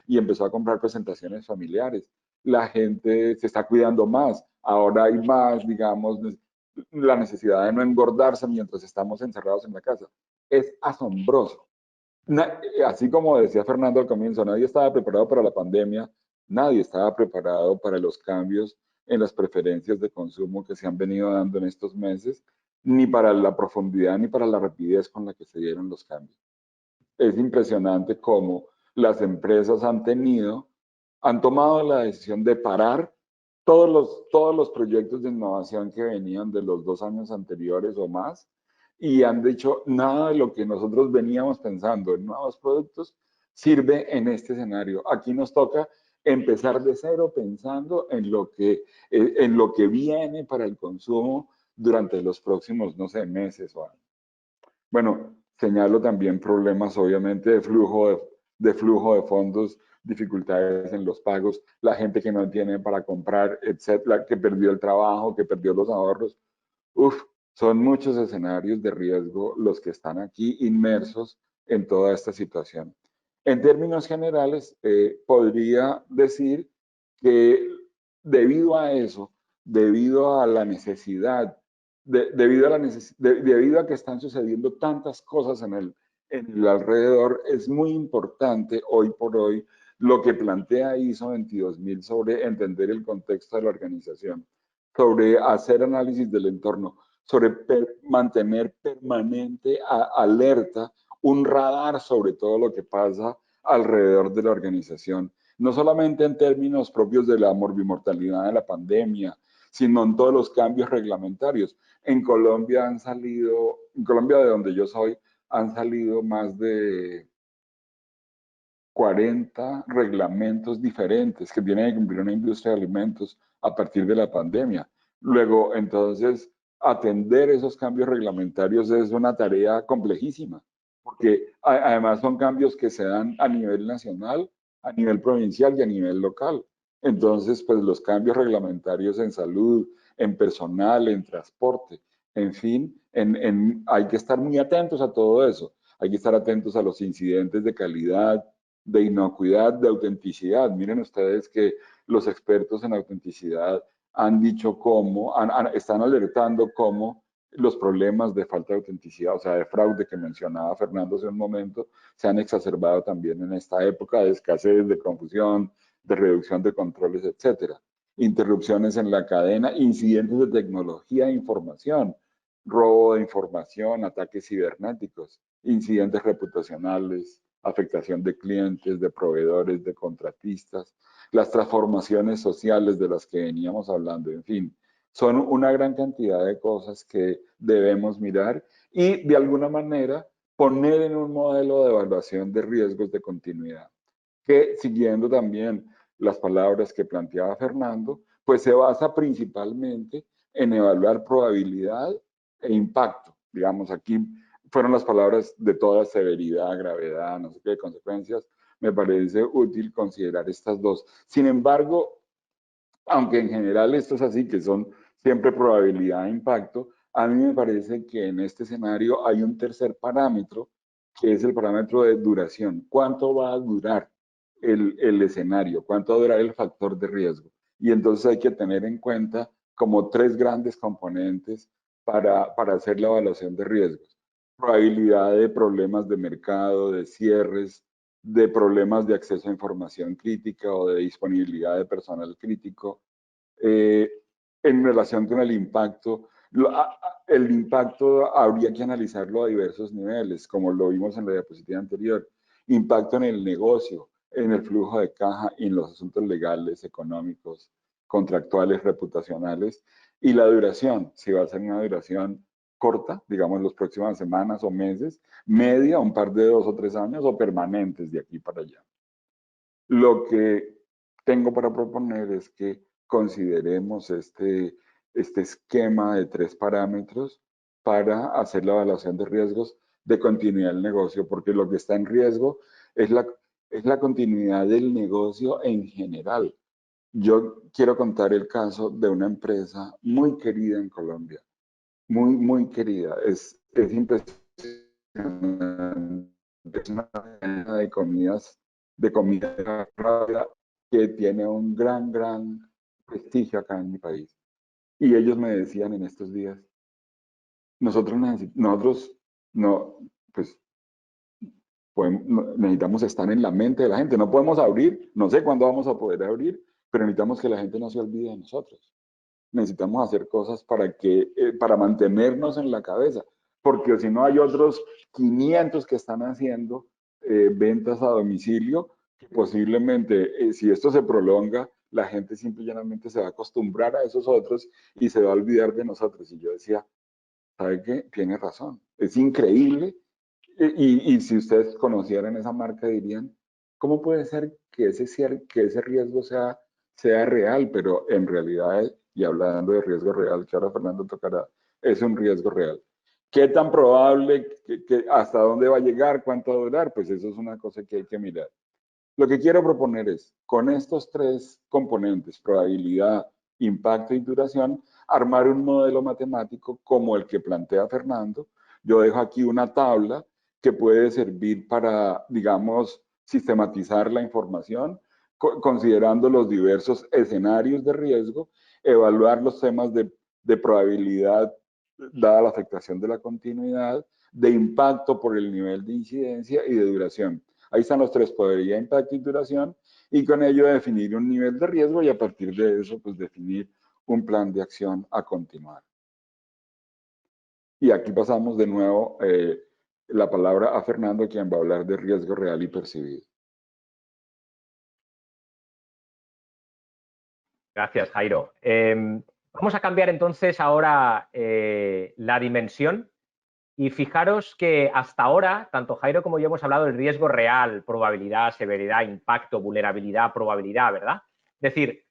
y empezó a comprar presentaciones familiares. La gente se está cuidando más. Ahora hay más, digamos, la necesidad de no engordarse mientras estamos encerrados en la casa. Es asombroso. Así como decía Fernando al comienzo, nadie estaba preparado para la pandemia, nadie estaba preparado para los cambios en las preferencias de consumo que se han venido dando en estos meses, ni para la profundidad ni para la rapidez con la que se dieron los cambios. Es impresionante cómo las empresas han tomado la decisión de parar todos los proyectos de innovación que venían de los 2 años anteriores o más, y han dicho, nada de lo que nosotros veníamos pensando en nuevos productos sirve en este escenario. Aquí nos toca empezar de cero pensando en lo que viene para el consumo durante los próximos, no sé, meses o años. Bueno, Señalo también problemas, obviamente, de flujo de fondos, dificultades en los pagos, la gente que no tiene para comprar, etcétera, que perdió el trabajo, que perdió los ahorros. Uf, son muchos escenarios de riesgo los que están aquí inmersos en toda esta situación. En términos generales, podría decir que debido a eso, debido a la necesidad, debido a que están sucediendo tantas cosas en el alrededor, es muy importante hoy por hoy lo que plantea ISO 22000 sobre entender el contexto de la organización, sobre hacer análisis del entorno, sobre mantener permanente alerta, un radar sobre todo lo que pasa alrededor de la organización, no solamente en términos propios de la morbimortalidad de la pandemia, sino en todos los cambios reglamentarios. En Colombia en Colombia de donde yo soy, han salido más de 40 reglamentos diferentes que tienen que cumplir una industria de alimentos a partir de la pandemia. Luego, entonces, atender esos cambios reglamentarios es una tarea complejísima, porque además son cambios que se dan a nivel nacional, a nivel provincial y a nivel local. Entonces, pues los cambios reglamentarios en salud, en personal, en transporte, en fin, hay que estar muy atentos a todo eso. Hay que estar atentos a los incidentes de calidad, de inocuidad, de autenticidad. Miren ustedes que los expertos en autenticidad han dicho cómo, están alertando cómo los problemas de falta de autenticidad, o sea, de fraude que mencionaba Fernando hace un momento, se han exacerbado también en esta época de escasez, de confusión, de reducción de controles, etcétera. Interrupciones en la cadena, incidentes de tecnología e información, robo de información, ataques cibernéticos, incidentes reputacionales, afectación de clientes, de proveedores, de contratistas, las transformaciones sociales de las que veníamos hablando, en fin, son una gran cantidad de cosas que debemos mirar y de alguna manera poner en un modelo de evaluación de riesgos de continuidad, que siguiendo también las palabras que planteaba Fernando, pues se basa principalmente en evaluar probabilidad e impacto. Digamos, aquí fueron las palabras de toda severidad, gravedad, no sé qué consecuencias. Me parece útil considerar estas dos. Sin embargo, aunque en general esto es así, que son siempre probabilidad e impacto, a mí me parece que en este escenario hay un tercer parámetro, que es el parámetro de duración. ¿Cuánto va a durar el escenario? ¿Cuánto va a durar el factor de riesgo? Y entonces hay que tener en cuenta como tres grandes componentes para hacer la evaluación de riesgos. Probabilidad de problemas de mercado, de cierres, de problemas de acceso a información crítica o de disponibilidad de personal crítico. En relación con el impacto habría que analizarlo a diversos niveles, como lo vimos en la diapositiva anterior. Impacto en el negocio, en el flujo de caja y en los asuntos legales, económicos, contractuales, reputacionales. Y la duración, si va a ser una duración corta, digamos, las próximas semanas o meses, media, un par de 2 o 3 años, o permanentes de aquí para allá. Lo que tengo para proponer es que consideremos este esquema de 3 parámetros para hacer la evaluación de riesgos de continuidad del negocio, porque lo que está en riesgo es la continuidad del negocio en general. Yo quiero contar el caso de una empresa muy querida en Colombia, muy querida. Es impresionante. Es una cadena de comida rápida que tiene un gran prestigio acá en mi país. Y ellos me decían en estos días, nosotros no, pues necesitamos estar en la mente de la gente. No podemos abrir, no sé cuándo vamos a poder abrir, pero necesitamos que la gente no se olvide de nosotros. Necesitamos hacer cosas para mantenernos en la cabeza, porque si no hay otros 500 que están haciendo ventas a domicilio, que posiblemente si esto se prolonga, la gente simplemente se va a acostumbrar a esos otros y se va a olvidar de nosotros. Y yo decía, ¿sabe qué? Tiene razón. Es increíble. Y si ustedes conocieran esa marca dirían, ¿cómo puede ser que ese riesgo sea real? Pero en realidad, y hablando de riesgo real, que ahora Fernando tocará, es un riesgo real. ¿Qué tan probable, hasta dónde va a llegar, cuánto va a durar? Pues eso es una cosa que hay que mirar. Lo que quiero proponer es, con estos tres componentes, probabilidad, impacto y duración, armar un modelo matemático como el que plantea Fernando. Yo dejo aquí una tabla que puede servir para, digamos, sistematizar la información, considerando los diversos escenarios de riesgo, evaluar los temas de probabilidad dada la afectación de la continuidad, de impacto por el nivel de incidencia y de duración. Ahí están los tres: probabilidad, impacto y duración, y con ello definir un nivel de riesgo y a partir de eso pues definir un plan de acción a continuar. Y aquí pasamos de nuevo la palabra a Fernando, quien va a hablar de riesgo real y percibido. Gracias, Jairo. Vamos a cambiar entonces ahora la dimensión y fijaros que hasta ahora, tanto Jairo como yo hemos hablado del riesgo real, probabilidad, severidad, impacto, vulnerabilidad, probabilidad, ¿verdad? Es decir,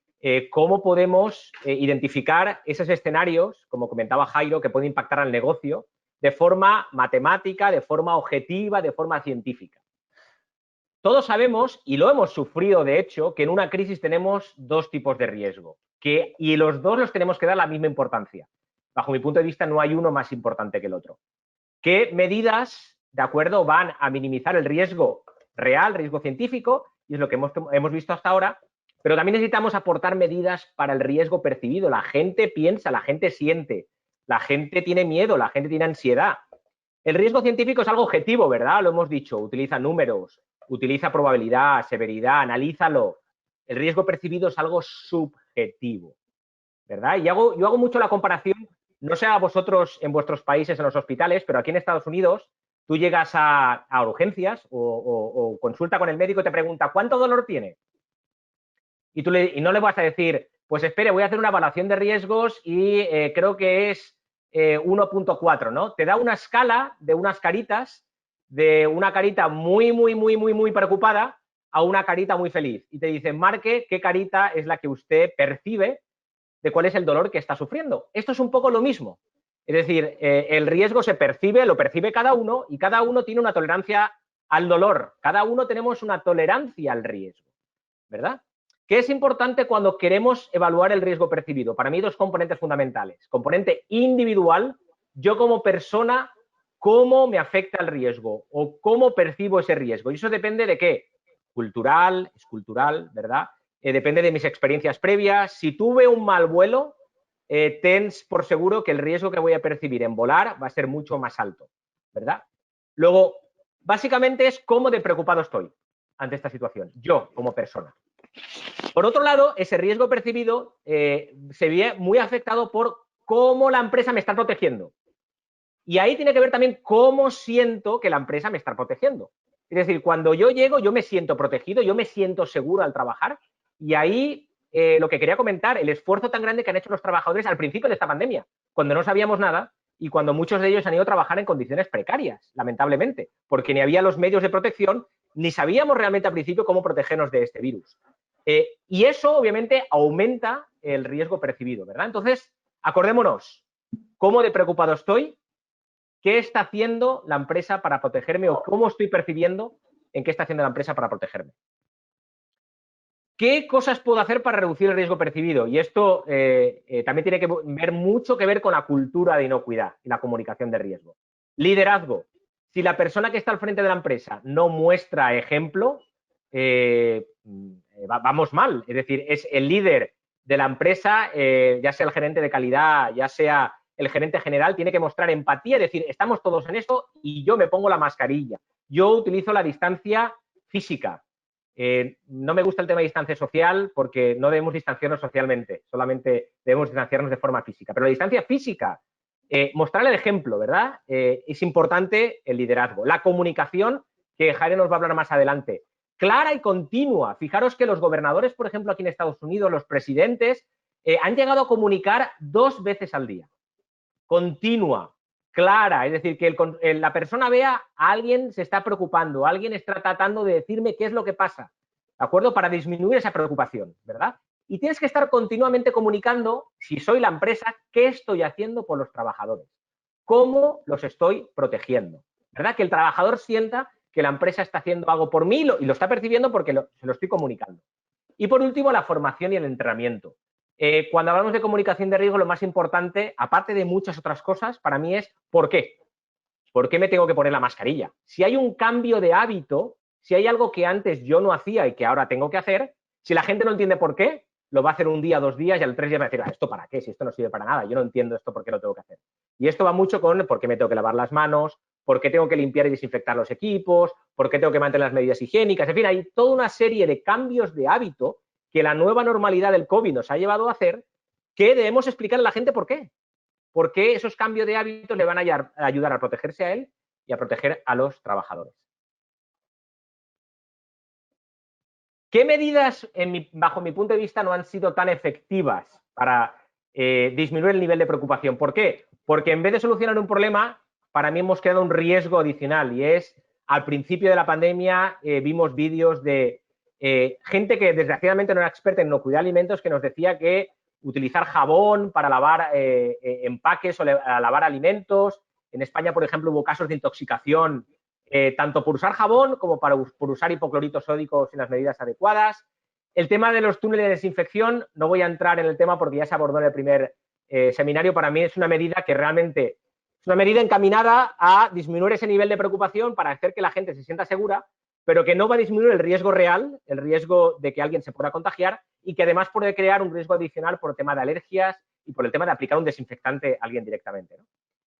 cómo podemos identificar esos escenarios, como comentaba Jairo, que pueden impactar al negocio de forma matemática, de forma objetiva, de forma científica. Todos sabemos, y lo hemos sufrido de hecho, que en una crisis tenemos dos tipos de riesgo, y los dos los tenemos que dar la misma importancia. Bajo mi punto de vista, no hay uno más importante que el otro. ¿Qué medidas, de acuerdo, van a minimizar el riesgo real, riesgo científico? Y es lo que hemos visto hasta ahora, pero también necesitamos aportar medidas para el riesgo percibido. La gente piensa, la gente siente, la gente tiene miedo, la gente tiene ansiedad. El riesgo científico es algo objetivo, ¿verdad? Lo hemos dicho, utiliza números, utiliza probabilidad, severidad, analízalo. El riesgo percibido es algo subjetivo, ¿verdad? Y yo hago mucho la comparación, no sé a vosotros en vuestros países, en los hospitales, pero aquí en Estados Unidos, tú llegas a urgencias o consulta con el médico y te pregunta, ¿cuánto dolor tiene? Y no le vas a decir, pues espere, voy a hacer una evaluación de riesgos y creo que es 1.4, ¿no? Te da una escala de unas caritas, de una carita muy preocupada a una carita muy feliz. Y te dice, marque qué carita es la que usted percibe de cuál es el dolor que está sufriendo. Esto es un poco lo mismo. Es decir, el riesgo se percibe, lo percibe cada uno y cada uno tiene una tolerancia al dolor. Cada uno tenemos una tolerancia al riesgo, ¿verdad? ¿Qué es importante cuando queremos evaluar el riesgo percibido? Para mí, dos componentes fundamentales. Componente individual, yo como persona, cómo me afecta el riesgo o cómo percibo ese riesgo. Y eso depende de qué. Cultural, es cultural, ¿verdad? Depende de mis experiencias previas. Si tuve un mal vuelo, tens por seguro que el riesgo que voy a percibir en volar va a ser mucho más alto, ¿verdad? Luego, básicamente es cómo de preocupado estoy ante esta situación, yo como persona. Por otro lado, ese riesgo percibido se ve muy afectado por cómo la empresa me está protegiendo. Y ahí tiene que ver también cómo siento que la empresa me está protegiendo. Es decir, cuando yo llego, yo me siento protegido, yo me siento seguro al trabajar. Y ahí lo que quería comentar, el esfuerzo tan grande que han hecho los trabajadores al principio de esta pandemia, cuando no sabíamos nada y cuando muchos de ellos han ido a trabajar en condiciones precarias, lamentablemente, porque ni había los medios de protección, ni sabíamos realmente al principio cómo protegernos de este virus. Y eso, obviamente, aumenta el riesgo percibido, ¿verdad? Entonces, acordémonos, ¿cómo de preocupado estoy? ¿Qué está haciendo la empresa para protegerme o cómo estoy percibiendo en qué está haciendo la empresa para protegerme? ¿Qué cosas puedo hacer para reducir el riesgo percibido? Y esto también tiene que ver mucho que ver con la cultura de inocuidad y la comunicación de riesgo. Liderazgo. Si la persona que está al frente de la empresa no muestra ejemplo, vamos mal. Es decir, es el líder de la empresa, ya sea el gerente de calidad, ya sea el gerente general, tiene que mostrar empatía, es decir, estamos todos en esto y yo me pongo la mascarilla. Yo utilizo la distancia física. No me gusta el tema de distancia social porque no debemos distanciarnos socialmente, solamente debemos distanciarnos de forma física. Pero la distancia física, mostrar el ejemplo, ¿verdad? Es importante el liderazgo. La comunicación, que Jairo nos va a hablar más adelante, clara y continua. Fijaros que los gobernadores, por ejemplo, aquí en Estados Unidos, los presidentes, han llegado a comunicar 2 veces al día. Continua, clara, es decir, que la persona vea a alguien se está preocupando, alguien está tratando de decirme qué es lo que pasa, ¿de acuerdo? Para disminuir esa preocupación, ¿verdad? Y tienes que estar continuamente comunicando, si soy la empresa, qué estoy haciendo por los trabajadores. cómo los estoy protegiendo, ¿verdad? Que el trabajador sienta que la empresa está haciendo algo por mí y lo está percibiendo porque se lo estoy comunicando. Y por último, la formación y el entrenamiento. Cuando hablamos de comunicación de riesgo, lo más importante, aparte de muchas otras cosas, para mí es ¿por qué? ¿Por qué me tengo que poner la mascarilla? Si hay un cambio de hábito, si hay algo que antes yo no hacía y que ahora tengo que hacer, si la gente no entiende por qué, lo va a hacer un día, 2 días y al 3 día va a decir, ¿esto para qué? Si esto no sirve para nada, yo no entiendo esto, ¿por qué lo tengo que hacer? Y esto va mucho con por qué me tengo que lavar las manos, por qué tengo que limpiar y desinfectar los equipos, por qué tengo que mantener las medidas higiénicas, en fin, hay toda una serie de cambios de hábito que la nueva normalidad del COVID nos ha llevado a hacer que debemos explicar a la gente por qué. Porque esos cambios de hábitos le van a ayudar a protegerse a él y a proteger a los trabajadores. ¿Qué medidas, bajo mi punto de vista, no han sido tan efectivas para disminuir el nivel de preocupación? ¿Por qué? Porque en vez de solucionar un problema, para mí hemos creado un riesgo adicional y es, al principio de la pandemia, vimos vídeos de gente que desgraciadamente no era experta en inocuidad de alimentos que nos decía que utilizar jabón para lavar empaques o lavar alimentos. En España, por ejemplo, hubo casos de intoxicación tanto por usar jabón como por usar hipoclorito sódico sin las medidas adecuadas. El tema de los túneles de desinfección, no voy a entrar en el tema porque ya se abordó en el primer seminario, para mí es una medida que realmente es una medida encaminada a disminuir ese nivel de preocupación para hacer que la gente se sienta segura, pero que no va a disminuir el riesgo real, el riesgo de que alguien se pueda contagiar y que además puede crear un riesgo adicional por el tema de alergias y por el tema de aplicar un desinfectante a alguien directamente, ¿no?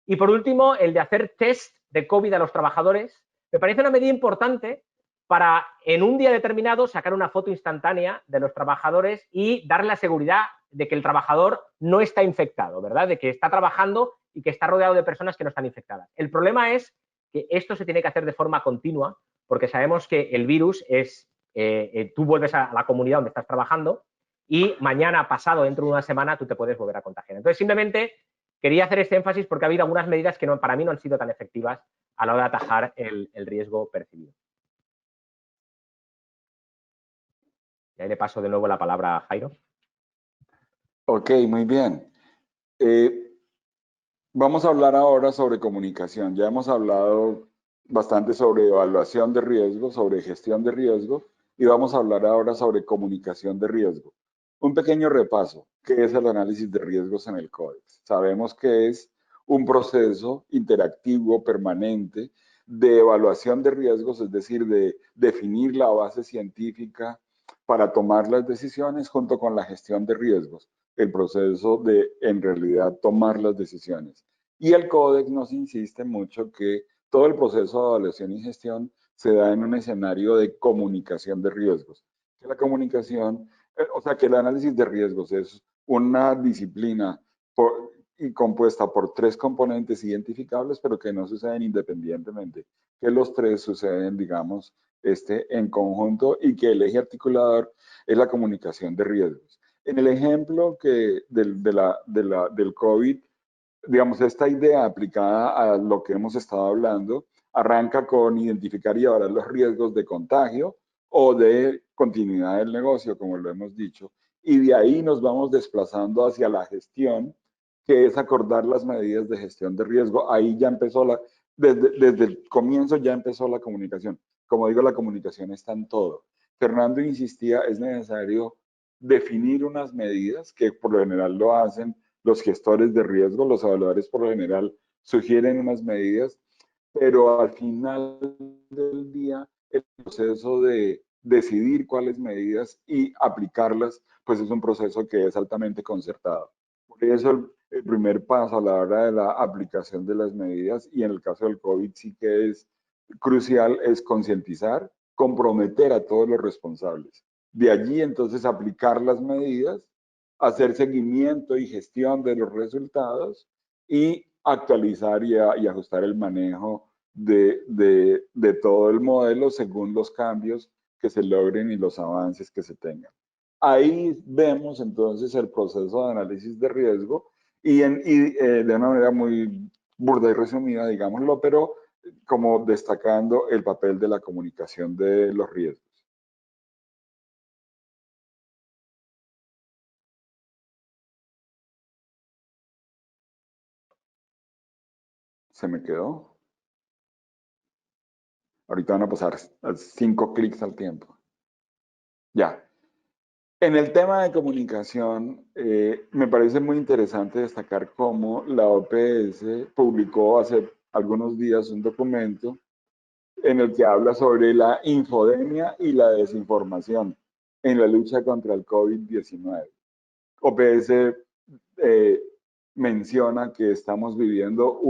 Y por último, el de hacer test de COVID a los trabajadores. Me parece una medida importante para en un día determinado sacar una foto instantánea de los trabajadores y darle la seguridad de que el trabajador no está infectado, ¿verdad? De que está trabajando y que está rodeado de personas que no están infectadas. El problema es que esto se tiene que hacer de forma continua porque sabemos que el virus es, tú vuelves a la comunidad donde estás trabajando y mañana, pasado, dentro de una semana, tú te puedes volver a contagiar. Entonces, simplemente quería hacer este énfasis porque ha habido algunas medidas que para mí no han sido tan efectivas a la hora de atajar el riesgo percibido. Y ahí le paso de nuevo la palabra a Jairo. Ok, muy bien. Vamos a hablar ahora sobre comunicación. Ya hemos hablado bastante sobre evaluación de riesgo, sobre gestión de riesgo, y vamos a hablar ahora sobre comunicación de riesgo. Un pequeño repaso. ¿Qué es el análisis de riesgos en el Codex? Sabemos que es un proceso interactivo, permanente, de evaluación de riesgos, es decir, de definir la base científica para tomar las decisiones junto con la gestión de riesgos, el proceso de, en realidad, tomar las decisiones. Y el Códex nos insiste mucho que todo el proceso de evaluación y gestión se da en un escenario de comunicación de riesgos. Que la comunicación, o sea, que el análisis de riesgos es una disciplina y compuesta por 3 componentes identificables, pero que no suceden independientemente, que los 3 suceden, digamos, en conjunto y que el eje articulador es la comunicación de riesgos. En el ejemplo del COVID, digamos, esta idea aplicada a lo que hemos estado hablando arranca con identificar y evaluar los riesgos de contagio o de continuidad del negocio, como lo hemos dicho, y de ahí nos vamos desplazando hacia la gestión, que es acordar las medidas de gestión de riesgo. Ahí ya empezó desde el comienzo ya empezó la comunicación. Como digo, la comunicación está en todo. Fernando insistía, es necesario definir unas medidas que por lo general lo hacen los gestores de riesgo, los evaluadores por lo general sugieren unas medidas, pero al final del día el proceso de decidir cuáles medidas y aplicarlas, pues es un proceso que es altamente concertado. Por eso el primer paso a la hora de la aplicación de las medidas, y en el caso del COVID sí que es crucial, es concientizar, comprometer a todos los responsables. De allí entonces aplicar las medidas, hacer seguimiento y gestión de los resultados y actualizar y ajustar el manejo de todo el modelo según los cambios que se logren y los avances que se tengan. Ahí vemos entonces el proceso de análisis de riesgo y de una manera muy burda y resumida, digámoslo, pero como destacando el papel de la comunicación de los riesgos. Se me quedó. Ahorita van a pasar 5 clics al tiempo. Ya. En el tema de comunicación, me parece muy interesante destacar cómo la OPS publicó hace algunos días un documento en el que habla sobre la infodemia y la desinformación en la lucha contra el COVID-19. OPS menciona que estamos viviendo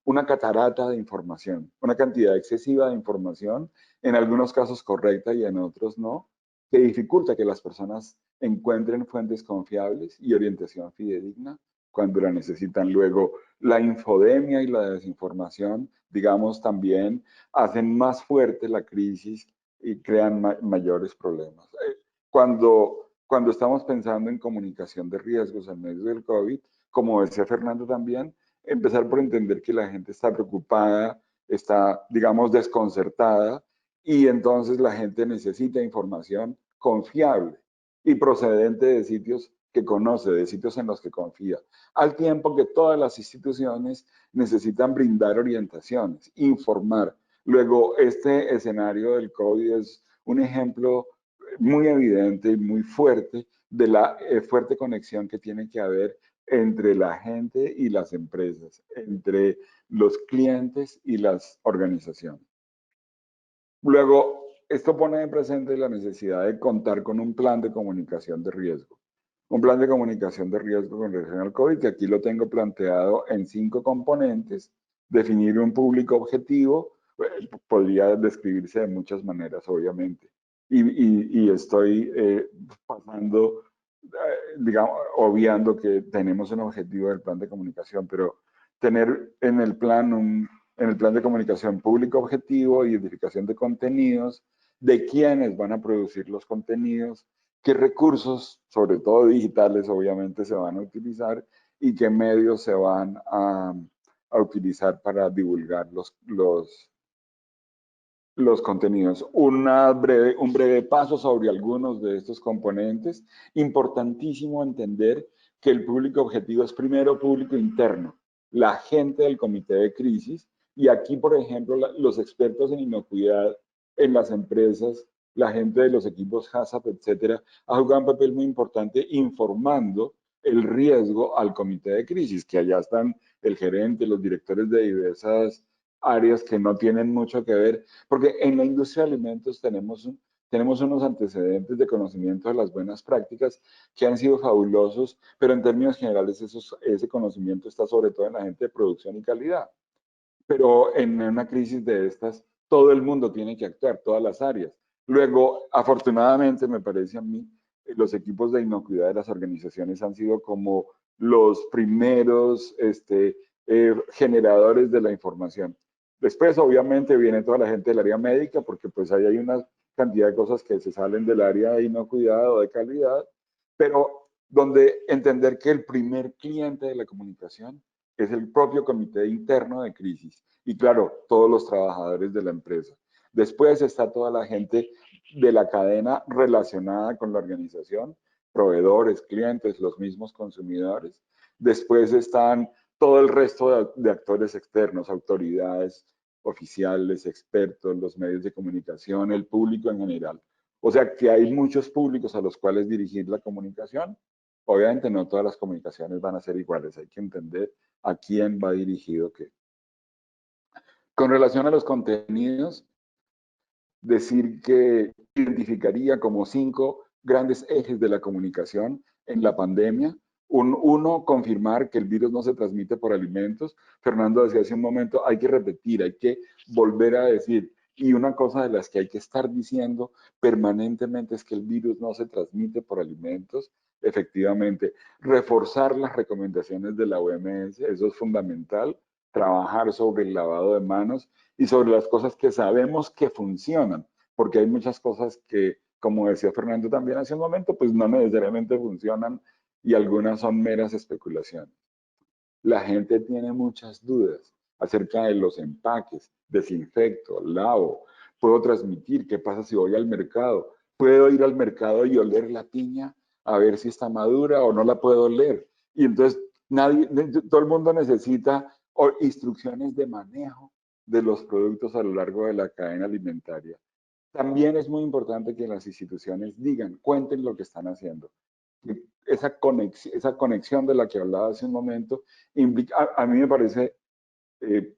una catarata de información, una cantidad excesiva de información, en algunos casos correcta y en otros no, que dificulta que las personas encuentren fuentes confiables y orientación fidedigna cuando la necesitan. Luego, la infodemia y la desinformación, digamos, también hacen más fuerte la crisis y crean mayores problemas. Cuando estamos pensando en comunicación de riesgos en medio del COVID, como decía Fernando también, empezar por entender que la gente está preocupada, está, digamos, desconcertada, y entonces la gente necesita información confiable y procedente de sitios que conoce, de sitios en los que confía, al tiempo que todas las instituciones necesitan brindar orientaciones, informar. Luego, este escenario del COVID es un ejemplo muy evidente y muy fuerte de la fuerte conexión que tiene que haber entre la gente y las empresas, entre los clientes y las organizaciones. Luego, esto pone de presente la necesidad de contar con un plan de comunicación de riesgo. Un plan de comunicación de riesgo con relación al COVID, que aquí lo tengo planteado en 5 componentes. Definir un público objetivo, podría describirse de muchas maneras, obviamente. Y estoy pasando, digamos, obviando que tenemos un objetivo del plan de comunicación, pero tener en el plan de comunicación público objetivo, identificación de contenidos, de quiénes van a producir los contenidos, qué recursos, sobre todo digitales, obviamente, se van a utilizar y qué medios se van a utilizar para divulgar los contenidos. Un breve paso sobre algunos de estos componentes. Importantísimo entender que el público objetivo es primero público interno, la gente del comité de crisis, y aquí, por ejemplo, los expertos en inocuidad en las empresas, la gente de los equipos HACCP, etcétera, ha jugado un papel muy importante informando el riesgo al comité de crisis, que allá están el gerente, los directores de diversas áreas que no tienen mucho que ver, porque en la industria de alimentos tenemos unos antecedentes de conocimiento de las buenas prácticas que han sido fabulosos, pero en términos generales ese conocimiento está sobre todo en la gente de producción y calidad. Pero en una crisis de estas, todo el mundo tiene que actuar, todas las áreas. Luego, afortunadamente, me parece a mí, los equipos de inocuidad de las organizaciones han sido como los primeros generadores de la información. Después, obviamente, viene toda la gente del área médica, porque pues ahí hay una cantidad de cosas que se salen del área de inocuidad o de calidad, pero donde entender que el primer cliente de la comunicación es el propio comité interno de crisis y, claro, todos los trabajadores de la empresa. Después está toda la gente de la cadena relacionada con la organización, proveedores, clientes, los mismos consumidores. Después están todo el resto de actores externos, autoridades, oficiales, expertos, los medios de comunicación, el público en general. O sea que hay muchos públicos a los cuales dirigir la comunicación. Obviamente no todas las comunicaciones van a ser iguales, hay que entender a quién va dirigido qué. Con relación a los contenidos, decir que identificaría como 5 grandes ejes de la comunicación en la pandemia. Uno, confirmar que el virus no se transmite por alimentos. Fernando decía hace un momento, hay que repetir, hay que volver a decir. Y una cosa de las que hay que estar diciendo permanentemente es que el virus no se transmite por alimentos. Efectivamente, reforzar las recomendaciones de la OMS, eso es fundamental. Trabajar sobre el lavado de manos y sobre las cosas que sabemos que funcionan, porque hay muchas cosas que, como decía Fernando también hace un momento, pues no necesariamente funcionan y algunas son meras especulaciones. La gente tiene muchas dudas acerca de los empaques, desinfecto, lavo, puedo transmitir, ¿qué pasa si voy al mercado? ¿Puedo ir al mercado y oler la piña a ver si está madura o no la puedo oler? Y entonces todo el mundo necesita o instrucciones de manejo de los productos a lo largo de la cadena alimentaria. También es muy importante que las instituciones digan, cuenten lo que están haciendo. Esa conexión de la que hablaba hace un momento, implica, a mí me parece,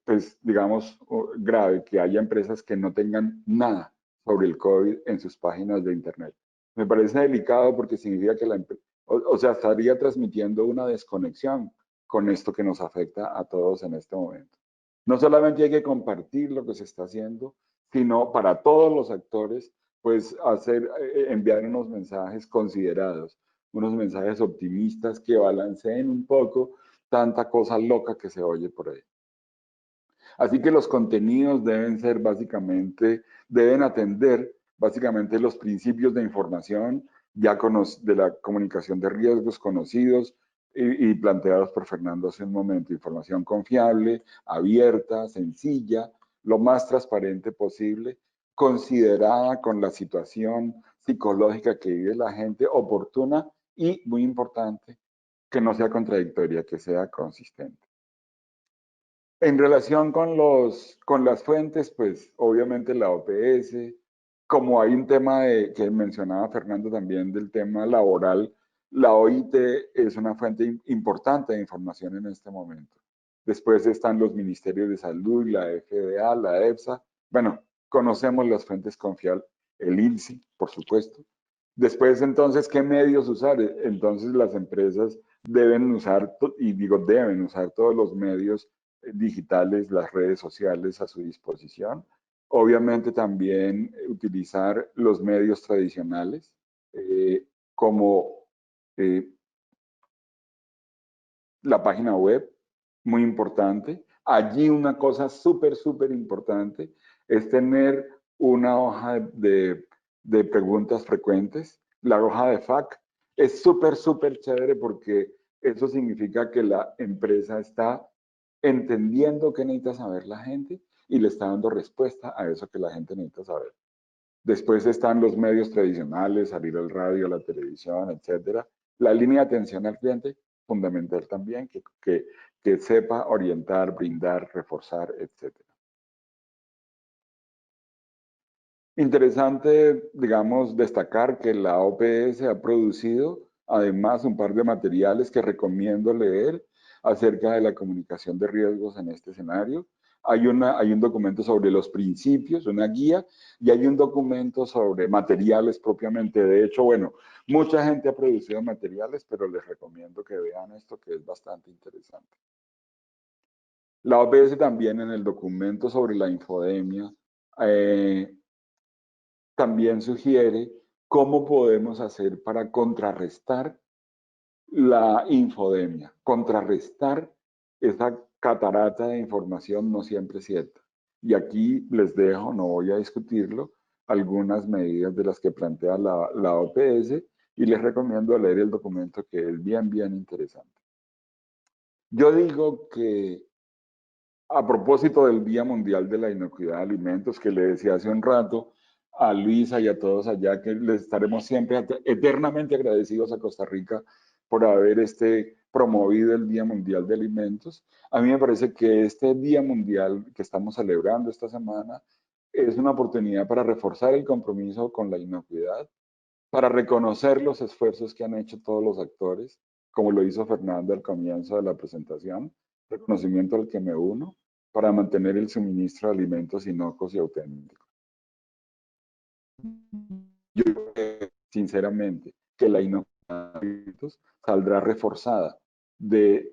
pues digamos, grave que haya empresas que no tengan nada sobre el COVID en sus páginas de Internet. Me parece delicado porque significa que la empresa, o sea, estaría transmitiendo una desconexión con esto que nos afecta a todos en este momento. No solamente hay que compartir lo que se está haciendo, sino para todos los actores, pues enviar unos mensajes considerados, unos mensajes optimistas que balanceen un poco tanta cosa loca que se oye por ahí. Así que los contenidos deben ser deben atender básicamente los principios de información ya de la comunicación de riesgos conocidos y planteados por Fernando hace un momento. Información confiable, abierta, sencilla, lo más transparente posible, considerada con la situación psicológica que vive la gente, oportuna y, muy importante, que no sea contradictoria, que sea consistente. En relación con las fuentes, pues obviamente la OPS, como hay un tema que mencionaba Fernando también del tema laboral, la OIT es una fuente importante de información en este momento. Después están los ministerios de salud, la FDA, la EFSA. Bueno, conocemos las fuentes confiables, el INSI, por supuesto. Después, entonces, ¿qué medios usar? Entonces, las empresas deben usar, y digo deben usar todos los medios digitales, las redes sociales a su disposición. Obviamente también utilizar los medios tradicionales como la página web, muy importante. Allí una cosa súper importante es tener una hoja de preguntas frecuentes. La hoja de FAQ es súper chévere porque eso significa que la empresa está entendiendo qué necesita saber la gente y le está dando respuesta a eso que la gente necesita saber. Después están los medios tradicionales, salir al radio, la televisión, etcétera. La línea de atención al cliente, fundamental también, que sepa orientar, brindar, reforzar, etcétera. Interesante, digamos, destacar que la OPS ha producido además un par de materiales que recomiendo leer acerca de la comunicación de riesgos en este escenario. Hay un documento sobre los principios, una guía, y hay un documento sobre materiales propiamente. De hecho, bueno, mucha gente ha producido materiales, pero les recomiendo que vean esto, que es bastante interesante. La OPS también en el documento sobre la infodemia también sugiere cómo podemos hacer para contrarrestar la infodemia, contrarrestar esa catarata de información no siempre cierta. Y aquí les dejo, no voy a discutirlo, algunas medidas de las que plantea la OPS y les recomiendo leer el documento que es bien interesante. Yo digo que a propósito del Día Mundial de la Inocuidad de Alimentos, que le decía hace un rato a Luisa y a todos allá, que les estaremos siempre eternamente agradecidos a Costa Rica por haber promovido el Día Mundial de Alimentos. A mí me parece que este Día Mundial que estamos celebrando esta semana es una oportunidad para reforzar el compromiso con la inocuidad, para reconocer los esfuerzos que han hecho todos los actores, como lo hizo Fernando al comienzo de la presentación, reconocimiento al que me uno, para mantener el suministro de alimentos inocuos y auténticos. Yo creo, sinceramente, que la inocuidad de alimentos saldrá reforzada de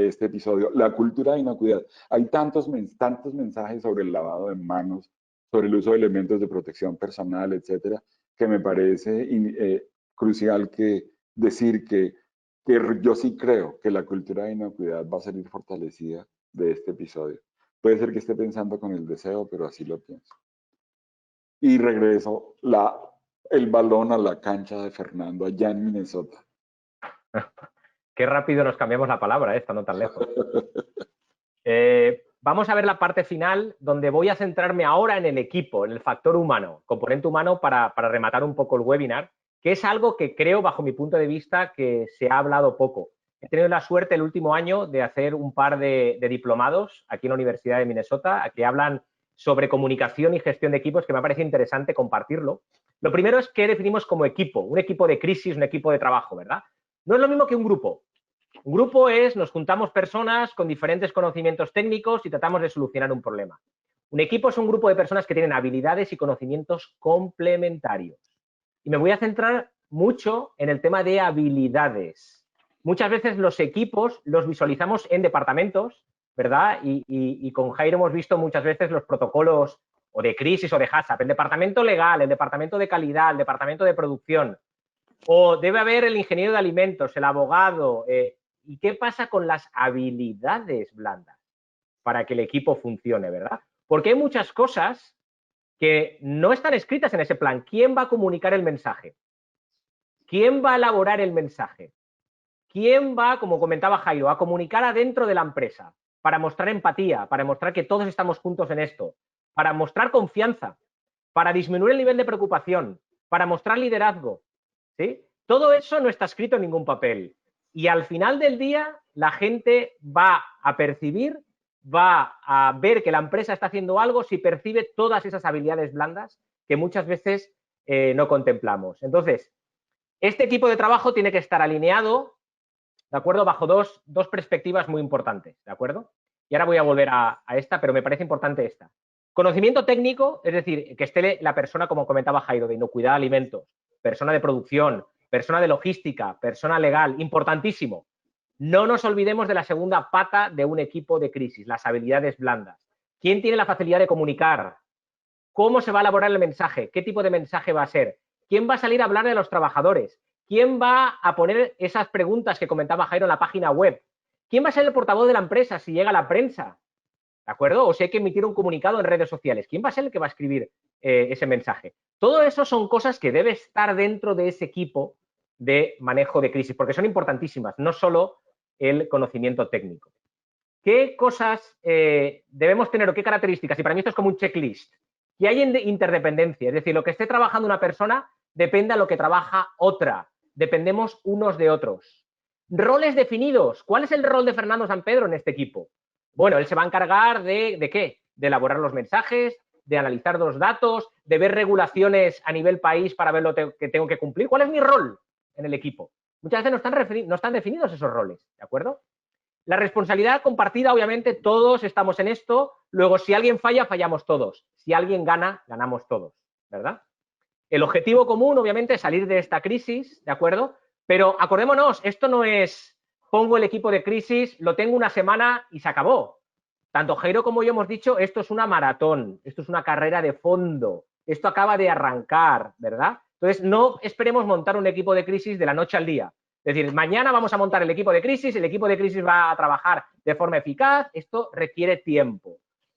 este episodio. La cultura de inocuidad. Hay tantos mensajes sobre el lavado de manos, sobre el uso de elementos de protección personal, etcétera, que me parece crucial decir que yo sí creo que la cultura de inocuidad va a salir fortalecida de este episodio. Puede ser que esté pensando con el deseo, pero así lo pienso. Y regreso el balón a la cancha de Fernando, allá en Minnesota. Qué rápido nos cambiamos la palabra, estando tan lejos. Vamos a ver la parte final, donde voy a centrarme ahora en el equipo, en el factor humano, componente humano, para rematar un poco el webinar, que es algo que creo, bajo mi punto de vista, que se ha hablado poco. he tenido la suerte el último año de hacer un par de diplomados aquí en la Universidad de Minnesota que hablan sobre comunicación y gestión de equipos, que me parece interesante compartirlo. Lo primero es qué definimos como equipo, un equipo de crisis, un equipo de trabajo, ¿verdad? No es lo mismo que un grupo. Un grupo es, nos juntamos personas con diferentes conocimientos técnicos y tratamos de solucionar un problema. Un equipo es un grupo de personas que tienen habilidades y conocimientos complementarios. Y me voy a centrar mucho en el tema de habilidades. Muchas veces los equipos los visualizamos en departamentos, ¿verdad? Y con Jairo hemos visto muchas veces los protocolos o de crisis o de HACCP, el departamento legal, el departamento de calidad, el departamento de producción, o debe haber el ingeniero de alimentos, el abogado. ¿Y qué pasa con las habilidades blandas para que el equipo funcione, verdad? Porque hay muchas cosas que no están escritas en ese plan. ¿Quién va a comunicar el mensaje? ¿Quién va a elaborar el mensaje? ¿Quién va, como comentaba Jairo, a comunicar adentro de la empresa para mostrar empatía, para mostrar que todos estamos juntos en esto, para mostrar confianza, para disminuir el nivel de preocupación, para mostrar liderazgo? ¿Sí? Todo eso no está escrito en ningún papel. Y al final del día, la gente va a percibir, va a ver que la empresa está haciendo algo si percibe todas esas habilidades blandas que muchas veces no contemplamos. Entonces, este equipo de trabajo tiene que estar alineado, ¿de acuerdo? Bajo dos perspectivas muy importantes, ¿de acuerdo? Y ahora voy a volver a esta, pero me parece importante esta. Conocimiento técnico, es decir, que esté la persona, como comentaba Jairo, de inocuidad de alimentos, persona de producción, persona de logística, persona legal, importantísimo. No nos olvidemos de la segunda pata de un equipo de crisis, las habilidades blandas. ¿Quién tiene la facilidad de comunicar? ¿Cómo se va a elaborar el mensaje? ¿Qué tipo de mensaje va a ser? ¿Quién va a salir a hablar de los trabajadores? ¿Quién va a poner esas preguntas que comentaba Jairo en la página web? ¿Quién va a ser el portavoz de la empresa si llega a la prensa? ¿De acuerdo? O si hay que emitir un comunicado en redes sociales. ¿Quién va a ser el que va a escribir ese mensaje? Todo eso son cosas que debe estar dentro de ese equipo de manejo de crisis, porque son importantísimas, no solo el conocimiento técnico. ¿Qué cosas debemos tener o qué características? Y para mí esto es como un checklist. Que hay interdependencia, es decir, lo que esté trabajando una persona depende a lo que trabaja otra. Dependemos unos de otros. Roles definidos. ¿Cuál es el rol de Fernando Sampedro en este equipo? Bueno, él se va a encargar ¿de qué? De elaborar los mensajes, de analizar los datos, de ver regulaciones a nivel país para ver lo que tengo que cumplir. ¿Cuál es mi rol en el equipo? Muchas veces no están definidos esos roles, ¿de acuerdo? La responsabilidad compartida, obviamente, todos estamos en esto. Luego, si alguien falla, fallamos todos. Si alguien gana, ganamos todos, ¿verdad? El objetivo común, obviamente, es salir de esta crisis, ¿de acuerdo? Pero acordémonos, esto no es pongo el equipo de crisis, lo tengo una semana y se acabó. Tanto Jairo como yo hemos dicho, esto es una maratón, esto es una carrera de fondo, esto acaba de arrancar, ¿verdad? Entonces, no esperemos montar un equipo de crisis de la noche al día. Es decir, mañana vamos a montar el equipo de crisis va a trabajar de forma eficaz, esto requiere tiempo.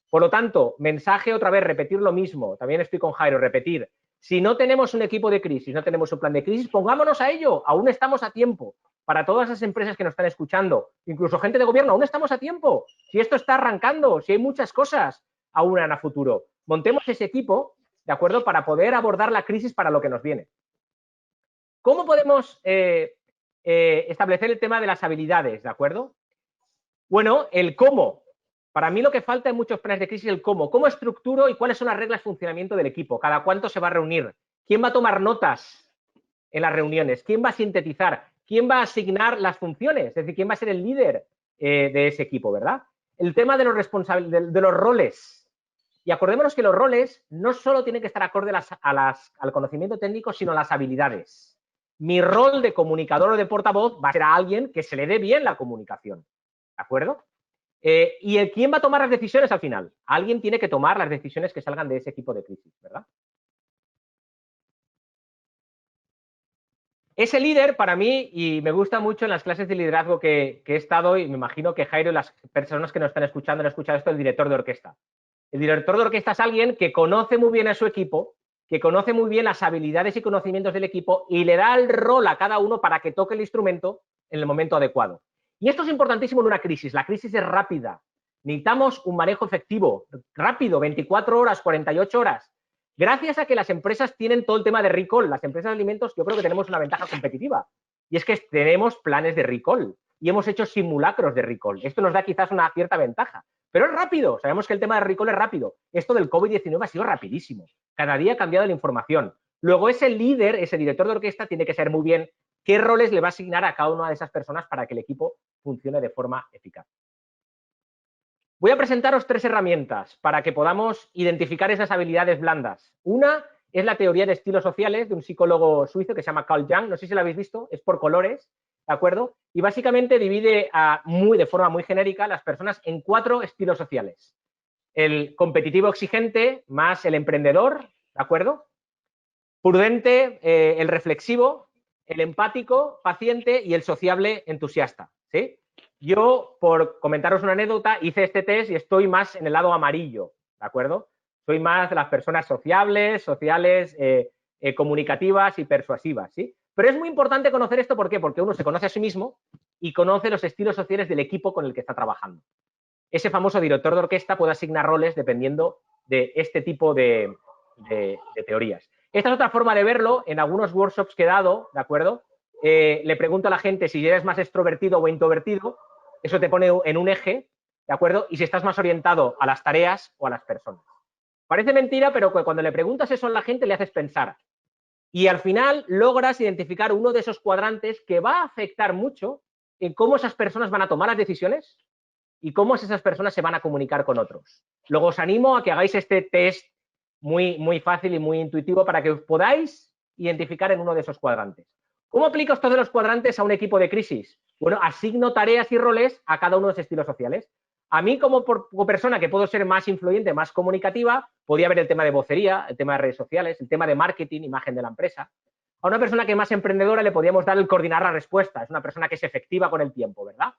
Por lo tanto, mensaje otra vez, repetir lo mismo, también estoy con Jairo, repetir. Si no tenemos un equipo de crisis, no tenemos un plan de crisis, pongámonos a ello, aún estamos a tiempo. Para todas las empresas que nos están escuchando, incluso gente de gobierno, aún estamos a tiempo. Si esto está arrancando, si hay muchas cosas aún en el futuro, montemos ese equipo, ¿de acuerdo? Para poder abordar la crisis para lo que nos viene. ¿Cómo podemos establecer el tema de las habilidades, ¿de acuerdo? Bueno, el cómo. Para mí lo que falta en muchos planes de crisis es el cómo. ¿Cómo estructuro y cuáles son las reglas de funcionamiento del equipo? ¿Cada cuánto se va a reunir? ¿Quién va a tomar notas en las reuniones? ¿Quién va a sintetizar? ¿Quién va a asignar las funciones? Es decir, ¿quién va a ser el líder de ese equipo, verdad? El tema de los responsables, de los roles. Y acordémonos que los roles no solo tienen que estar acorde al conocimiento técnico, sino a las habilidades. Mi rol de comunicador o de portavoz va a ser a alguien que se le dé bien la comunicación, ¿de acuerdo? ¿Y quién va a tomar las decisiones al final? Alguien tiene que tomar las decisiones que salgan de ese equipo de crisis, ¿verdad? Ese líder, para mí, y me gusta mucho en las clases de liderazgo que he estado, y me imagino que Jairo y las personas que nos están escuchando han escuchado esto, el director de orquesta. El director de orquesta es alguien que conoce muy bien a su equipo, que conoce muy bien las habilidades y conocimientos del equipo y le da el rol a cada uno para que toque el instrumento en el momento adecuado. Y esto es importantísimo en una crisis. La crisis es rápida. Necesitamos un manejo efectivo, rápido, 24 horas, 48 horas. Gracias a que las empresas tienen todo el tema de recall, las empresas de alimentos, yo creo que tenemos una ventaja competitiva. Y es que tenemos planes de recall. y hemos hecho simulacros de recall. Esto nos da quizás una cierta ventaja, pero es rápido. Sabemos que el tema de recall es rápido. Esto del COVID-19 ha sido rapidísimo. Cada día ha cambiado la información. Luego ese líder, ese director de orquesta, tiene que saber muy bien qué roles le va a asignar a cada una de esas personas para que el equipo funcione de forma eficaz. Voy a presentaros 3 herramientas para que podamos identificar esas habilidades blandas. Una es la teoría de estilos sociales de un psicólogo suizo que se llama Carl Jung, no sé si lo habéis visto, es por colores, ¿de acuerdo? Y básicamente divide de forma muy genérica las personas en 4 estilos sociales. El competitivo exigente más el emprendedor, ¿de acuerdo? Prudente, el reflexivo, el empático, paciente y el sociable entusiasta, ¿sí? Yo, por comentaros una anécdota, hice este test y estoy más en el lado amarillo, ¿de acuerdo? Soy más de las personas sociables, sociales, comunicativas y persuasivas, ¿sí? Pero es muy importante conocer esto, ¿por qué? Porque uno se conoce a sí mismo y conoce los estilos sociales del equipo con el que está trabajando. Ese famoso director de orquesta puede asignar roles dependiendo de este tipo de teorías. Esta es otra forma de verlo. En algunos workshops que he dado, ¿de acuerdo? Le pregunto a la gente si eres más extrovertido o introvertido. Eso te pone en un eje, ¿de acuerdo? Y si estás más orientado a las tareas o a las personas. Parece mentira, pero cuando le preguntas eso a la gente le haces pensar. Y al final logras identificar uno de esos cuadrantes que va a afectar mucho en cómo esas personas van a tomar las decisiones y cómo esas personas se van a comunicar con otros. Luego os animo a que hagáis este test muy fácil y muy intuitivo para que os podáis identificar en uno de esos cuadrantes. ¿Cómo aplico estos de los cuadrantes a un equipo de crisis? Bueno, asigno tareas y roles a cada uno de los estilos sociales. A mí, como persona que puedo ser más influyente, más comunicativa, podría haber el tema de vocería, el tema de redes sociales, el tema de marketing, imagen de la empresa. A una persona que es más emprendedora le podríamos dar el coordinar la respuesta. Es una persona que es efectiva con el tiempo, ¿verdad?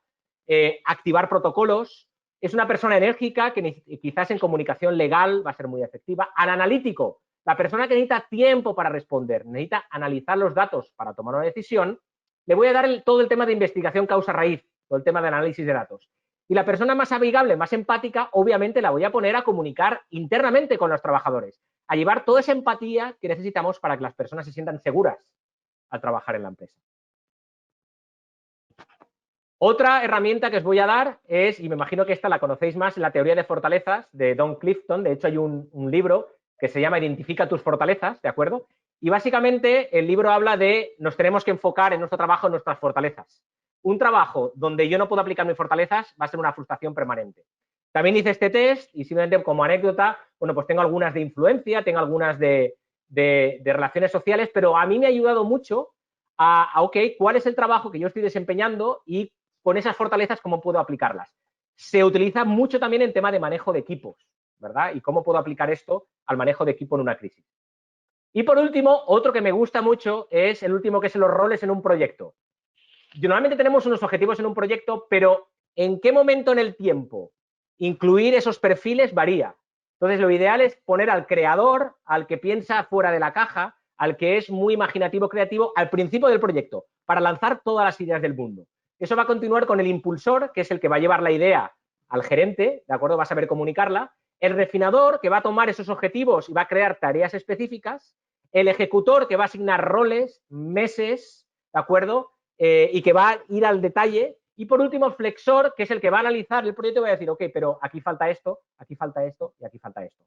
Activar protocolos. Es una persona enérgica que quizás en comunicación legal va a ser muy efectiva. Al analítico, la persona que necesita tiempo para responder, necesita analizar los datos para tomar una decisión. Le voy a dar todo el tema de investigación causa-raíz, todo el tema de análisis de datos. Y la persona más amigable, más empática, obviamente la voy a poner a comunicar internamente con los trabajadores, a llevar toda esa empatía que necesitamos para que las personas se sientan seguras al trabajar en la empresa. Otra herramienta que os voy a dar es, y me imagino que esta la conocéis más, la teoría de fortalezas de Don Clifton. De hecho, hay un libro que se llama Identifica tus fortalezas, ¿de acuerdo? Y básicamente el libro habla de nos tenemos que enfocar en nuestro trabajo, en nuestras fortalezas. Un trabajo donde yo no puedo aplicar mis fortalezas va a ser una frustración permanente. También hice este test y simplemente como anécdota, bueno, pues tengo algunas de influencia, tengo algunas de relaciones sociales, pero a mí me ha ayudado mucho ok, ¿cuál es el trabajo que yo estoy desempeñando y con esas fortalezas cómo puedo aplicarlas? Se utiliza mucho también en tema de manejo de equipos, ¿verdad? Y cómo puedo aplicar esto al manejo de equipo en una crisis. Y por último, otro que me gusta mucho es el último, que es los roles en un proyecto. Normalmente tenemos unos objetivos en un proyecto, pero ¿en qué momento en el tiempo incluir esos perfiles varía? Entonces, lo ideal es poner al creador, al que piensa fuera de la caja, al que es muy imaginativo, creativo, al principio del proyecto, para lanzar todas las ideas del mundo. Eso va a continuar con el impulsor, que es el que va a llevar la idea al gerente, ¿de acuerdo? Va a saber comunicarla. El refinador, que va a tomar esos objetivos y va a crear tareas específicas. El ejecutor, que va a asignar roles, meses, ¿de acuerdo? Y que va a ir al detalle. Y por último, el flexor, que es el que va a analizar el proyecto y va a decir, ok, pero aquí falta esto y aquí falta esto.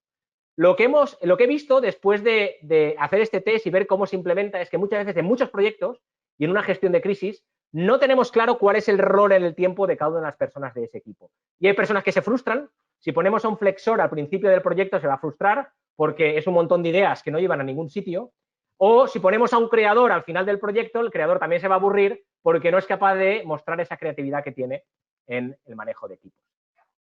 Lo que he visto después de hacer este test y ver cómo se implementa es que muchas veces en muchos proyectos y en una gestión de crisis no tenemos claro cuál es el rol en el tiempo de cada una de las personas de ese equipo. Y hay personas que se frustran. Si ponemos a un flexor al principio del proyecto se va a frustrar porque es un montón de ideas que no llevan a ningún sitio. O si ponemos a un creador al final del proyecto, el creador también se va a aburrir porque no es capaz de mostrar esa creatividad que tiene en el manejo de equipos.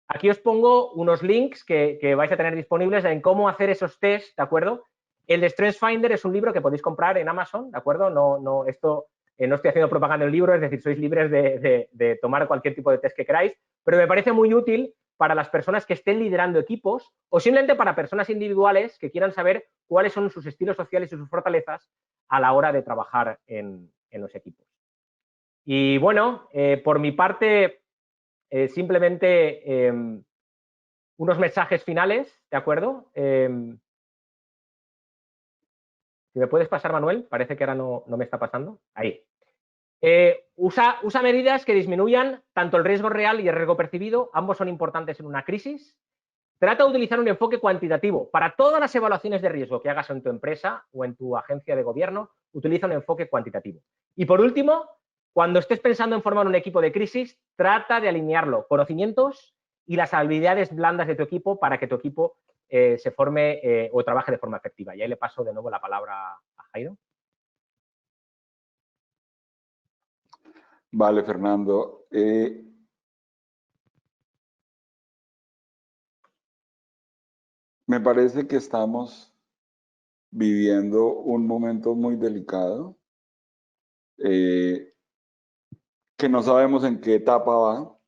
Aquí os pongo unos links que vais a tener disponibles en cómo hacer esos tests, ¿de acuerdo? El de StressFinder es un libro que podéis comprar en Amazon, ¿de acuerdo? No estoy haciendo propaganda del libro, es decir, sois libres de tomar cualquier tipo de test que queráis, pero me parece muy útil para las personas que estén liderando equipos o simplemente para personas individuales que quieran saber cuáles son sus estilos sociales y sus fortalezas a la hora de trabajar en los equipos. Y bueno, por mi parte, simplemente unos mensajes finales, ¿de acuerdo? Si me puedes pasar, Manuel, parece que ahora no me está pasando. Ahí. Usa medidas que disminuyan tanto el riesgo real y el riesgo percibido. Ambos son importantes en una crisis. Trata de utilizar un enfoque cuantitativo. Para todas las evaluaciones de riesgo que hagas en tu empresa o en tu agencia de gobierno, utiliza un enfoque cuantitativo. Y por último, cuando estés pensando en formar un equipo de crisis, trata de alinearlo, conocimientos y las habilidades blandas de tu equipo para que tu equipo se forme o trabaje de forma efectiva. Y ahí le paso de nuevo la palabra a Jairo. Vale, Fernando. Me parece que estamos viviendo un momento muy delicado, que no sabemos en qué etapa va,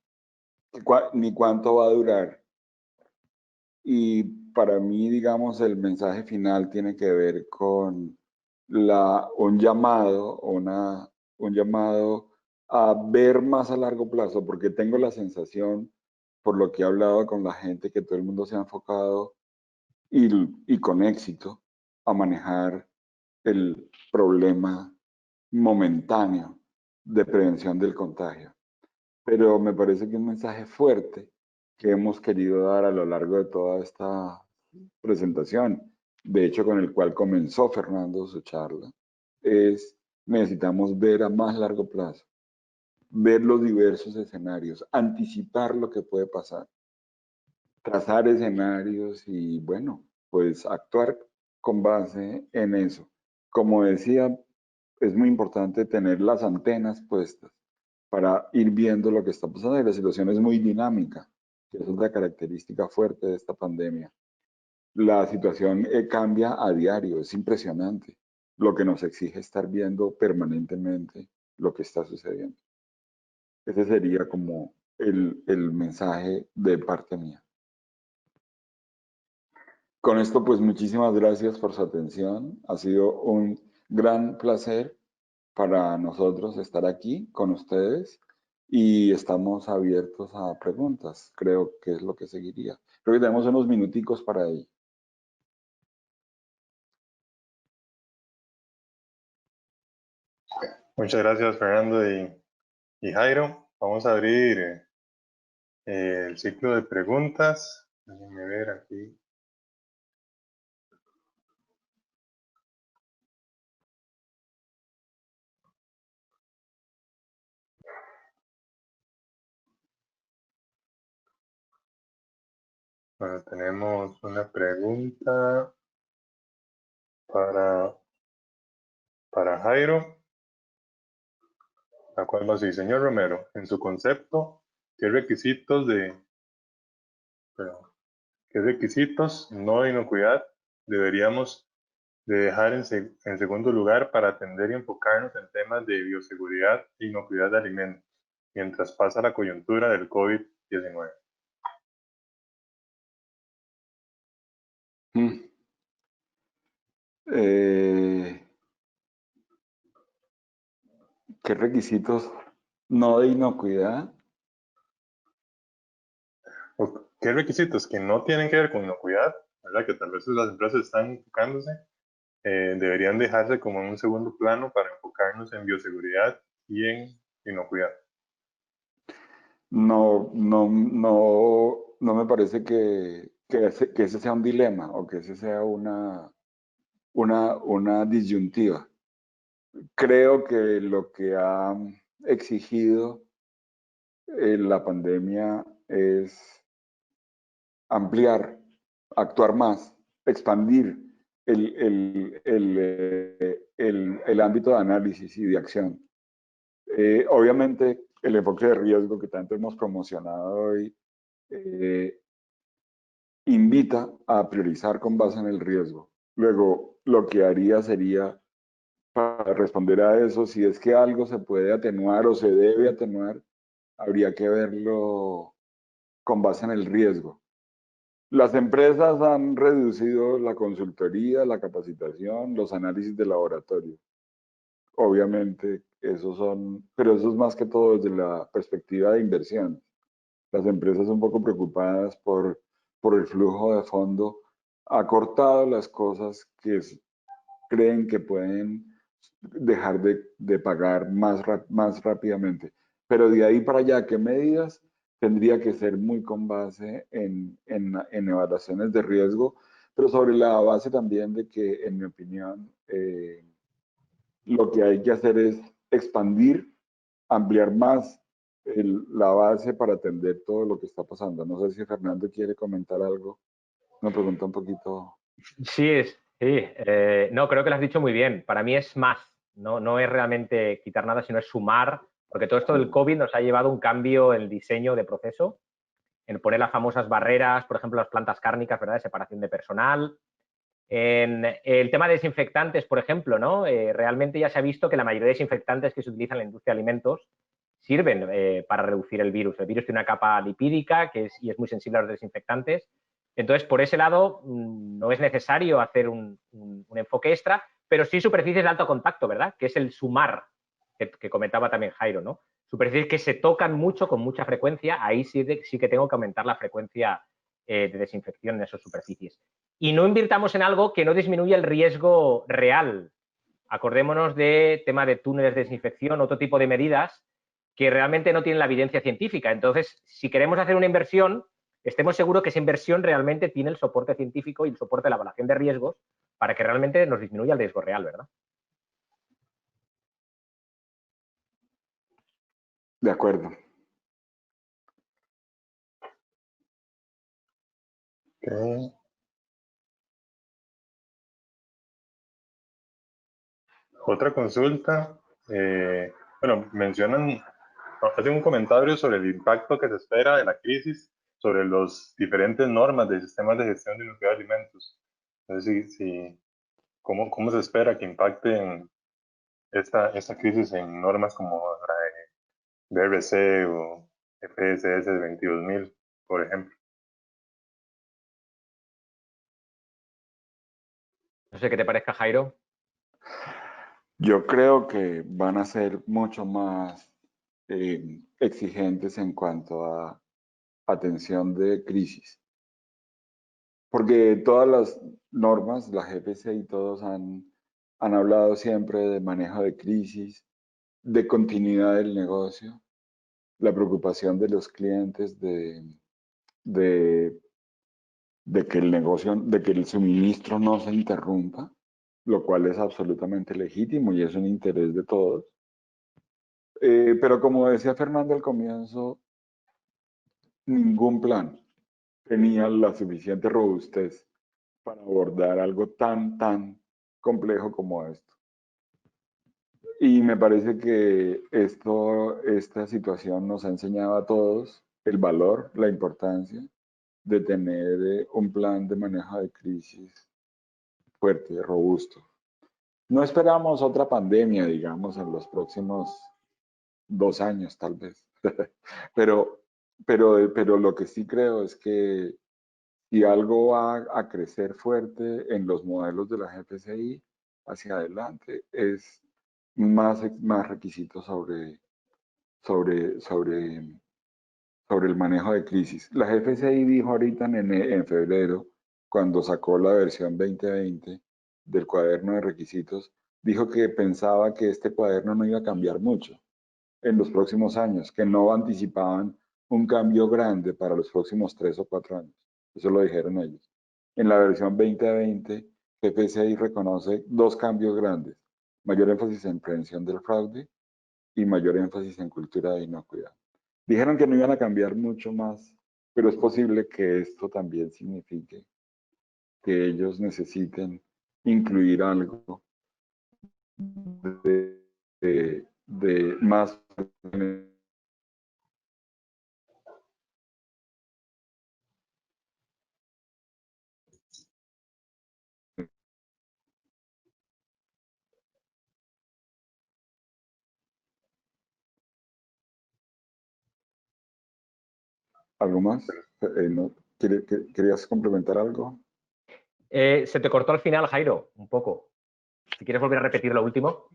ni cuánto va a durar. Y para mí, digamos, el mensaje final tiene que ver con un llamado a ver más a largo plazo, porque tengo la sensación, por lo que he hablado con la gente, que todo el mundo se ha enfocado y con éxito a manejar el problema momentáneo de prevención del contagio. Pero me parece que un mensaje fuerte que hemos querido dar a lo largo de toda esta presentación, de hecho con el cual comenzó Fernando su charla, es necesitamos ver a más largo plazo, ver los diversos escenarios, anticipar lo que puede pasar, trazar escenarios y bueno, pues actuar con base en eso. Como decía, es muy importante tener las antenas puestas para ir viendo lo que está pasando y la situación es muy dinámica, que es otra característica fuerte de esta pandemia. La situación cambia a diario, es impresionante, lo que nos exige estar viendo permanentemente lo que está sucediendo. Ese sería como el mensaje de parte mía. Con esto, pues muchísimas gracias por su atención. Ha sido un gran placer para nosotros estar aquí con ustedes y estamos abiertos a preguntas. Creo que es lo que seguiría. Creo que tenemos unos minuticos para ello. Muchas gracias, Fernando y Jairo. Vamos a abrir el ciclo de preguntas. Déjenme ver aquí. Bueno, tenemos una pregunta para Jairo, la cual va así: señor Romero, en su concepto, ¿qué requisitos no de inocuidad deberíamos de dejar en segundo lugar para atender y enfocarnos en temas de bioseguridad e inocuidad de alimentos, mientras pasa la coyuntura del COVID-19? ¿Qué requisitos no de inocuidad? ¿Qué requisitos que no tienen que ver con inocuidad, ¿verdad? Que tal vez las empresas están enfocándose, deberían dejarse como en un segundo plano para enfocarnos en bioseguridad y en inocuidad? No me parece que ese sea un dilema o que ese sea una disyuntiva. Creo que lo que ha exigido la pandemia es ampliar, actuar más, expandir el ámbito de análisis y de acción. Obviamente, el enfoque de riesgo que tanto hemos promocionado hoy invita a priorizar con base en el riesgo. Luego, lo que haría sería, para responder a eso, si es que algo se puede atenuar o se debe atenuar, habría que verlo con base en el riesgo. Las empresas han reducido la consultoría, la capacitación, los análisis de laboratorio. Obviamente, pero eso es más que todo desde la perspectiva de inversión. Las empresas un poco preocupadas por el flujo de fondo, ha cortado las cosas que creen que pueden dejar de pagar más rápidamente. Pero de ahí para allá, ¿qué medidas? Tendría que ser muy con base en evaluaciones de riesgo, pero sobre la base también de que, en mi opinión, lo que hay que hacer es expandir, ampliar más la base para atender todo lo que está pasando. No sé si Fernando quiere comentar algo. Una pregunta un poquito... Sí, no, creo que lo has dicho muy bien. Para mí es más, no es realmente quitar nada, sino es sumar, porque todo esto del COVID nos ha llevado a un cambio en el diseño de proceso, en poner las famosas barreras, por ejemplo, las plantas cárnicas, ¿verdad?, de separación de personal. En el tema de desinfectantes, por ejemplo, ¿no? Realmente ya se ha visto que la mayoría de desinfectantes que se utilizan en la industria de alimentos sirven para reducir el virus. El virus tiene una capa lipídica y es muy sensible a los desinfectantes. Entonces, por ese lado, no es necesario hacer un enfoque extra, pero sí superficies de alto contacto, ¿verdad? Que es el sumar, que comentaba también Jairo, ¿no? Superficies que se tocan mucho, con mucha frecuencia, ahí sí que tengo que aumentar la frecuencia de desinfección en esas superficies. Y no invirtamos en algo que no disminuya el riesgo real. Acordémonos de tema de túneles de desinfección, otro tipo de medidas que realmente no tienen la evidencia científica. Entonces, si queremos hacer una inversión, estemos seguros que esa inversión realmente tiene el soporte científico y el soporte de la evaluación de riesgos para que realmente nos disminuya el riesgo real, ¿verdad? De acuerdo. Okay. Otra consulta, bueno, hacen un comentario sobre el impacto que se espera de la crisis sobre las diferentes normas de sistemas de gestión de inocuidad de alimentos. Entonces, ¿cómo se espera que impacten esta crisis en normas como la de BRC o FSS 22000, por ejemplo? No sé qué te parezca, Jairo. Yo creo que van a ser mucho más exigentes en cuanto a atención de crisis. Porque todas las normas, la GPC y todos han hablado siempre de manejo de crisis, de continuidad del negocio, la preocupación de los clientes de que el negocio, de que el suministro no se interrumpa, lo cual es absolutamente legítimo y es un interés de todos. Pero como decía Fernando al comienzo, ningún plan tenía la suficiente robustez para abordar algo tan complejo como esto. Y me parece que esta situación nos ha enseñado a todos el valor, la importancia de tener un plan de manejo de crisis fuerte, robusto. No esperamos otra pandemia, digamos, en los próximos 2 años, tal vez. pero lo que sí creo es que si algo va a crecer fuerte en los modelos de la GPCI hacia adelante, es más requisitos sobre el manejo de crisis. La GPCI dijo ahorita en febrero, cuando sacó la versión 2020 del cuaderno de requisitos, dijo que pensaba que este cuaderno no iba a cambiar mucho en los próximos años, que no anticipaban un cambio grande para los próximos 3 o 4 años. Eso lo dijeron ellos. En la versión 2020, GPCI reconoce 2 cambios grandes: mayor énfasis en prevención del fraude y mayor énfasis en cultura de inocuidad. Dijeron que no iban a cambiar mucho más, pero es posible que esto también signifique que ellos necesiten incluir algo de más. ¿Algo más? ¿No? ¿Querías complementar algo? Se te cortó al final, Jairo, un poco. Si quieres volver a repetir lo último.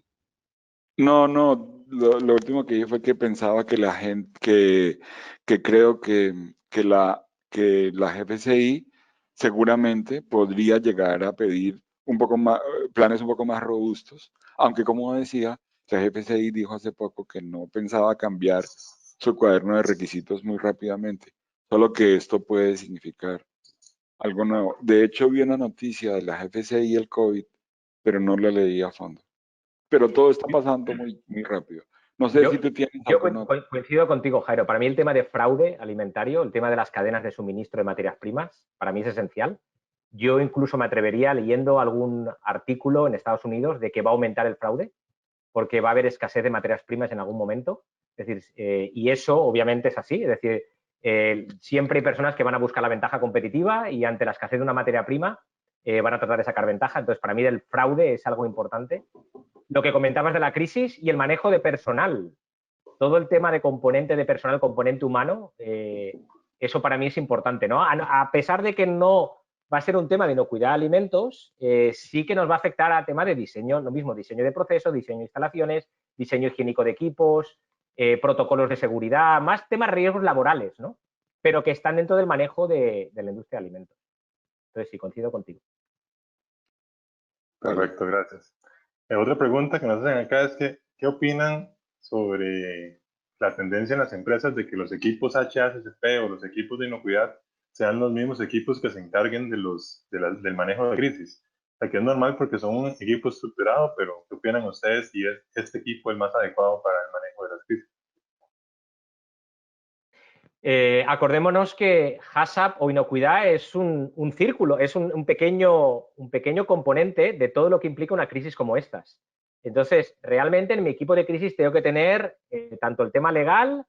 No, lo último que dije fue que pensaba que la gente, que creo que la GPCI seguramente podría llegar a pedir planes un poco más robustos, aunque como decía, la GFCI dijo hace poco que no pensaba cambiar su cuaderno de requisitos muy rápidamente, solo que esto puede significar algo nuevo. De hecho, vi una noticia de la GFCI y el COVID, pero no la leí a fondo. Pero todo está pasando muy, muy rápido. No sé si tú tienes alguna... Coincido contigo, Jairo. Para mí el tema de fraude alimentario, el tema de las cadenas de suministro de materias primas, para mí es esencial. Yo incluso me atrevería leyendo algún artículo en Estados Unidos de que va a aumentar el fraude porque va a haber escasez de materias primas en algún momento. Es decir, y eso obviamente es así. Es decir, siempre hay personas que van a buscar la ventaja competitiva y ante la escasez de una materia prima van a tratar de sacar ventaja. Entonces, para mí el fraude es algo importante. Lo que comentabas de la crisis y el manejo de personal. Todo el tema de componente de personal, componente humano, eso para mí es importante, ¿no? A pesar de que no va a ser un tema de inocuidad de alimentos, sí que nos va a afectar a tema de diseño, lo mismo, diseño de procesos, diseño de instalaciones, diseño higiénico de equipos, protocolos de seguridad, más temas riesgos laborales, ¿no? Pero que están dentro del manejo de la industria de alimentos. Entonces, sí, coincido contigo. Perfecto, gracias. Otra pregunta que nos hacen acá es que, ¿qué opinan sobre la tendencia en las empresas de que los equipos HACCP o los equipos de inocuidad sean los mismos equipos que se encarguen del manejo de crisis? O sea, que es normal porque son un equipo estructurado, pero ¿qué opinan ustedes si es este equipo el más adecuado para el manejo de las crisis? Acordémonos que HACCP o inocuidad es un círculo, es un pequeño componente de todo lo que implica una crisis como estas. Entonces, realmente en mi equipo de crisis tengo que tener tanto el tema legal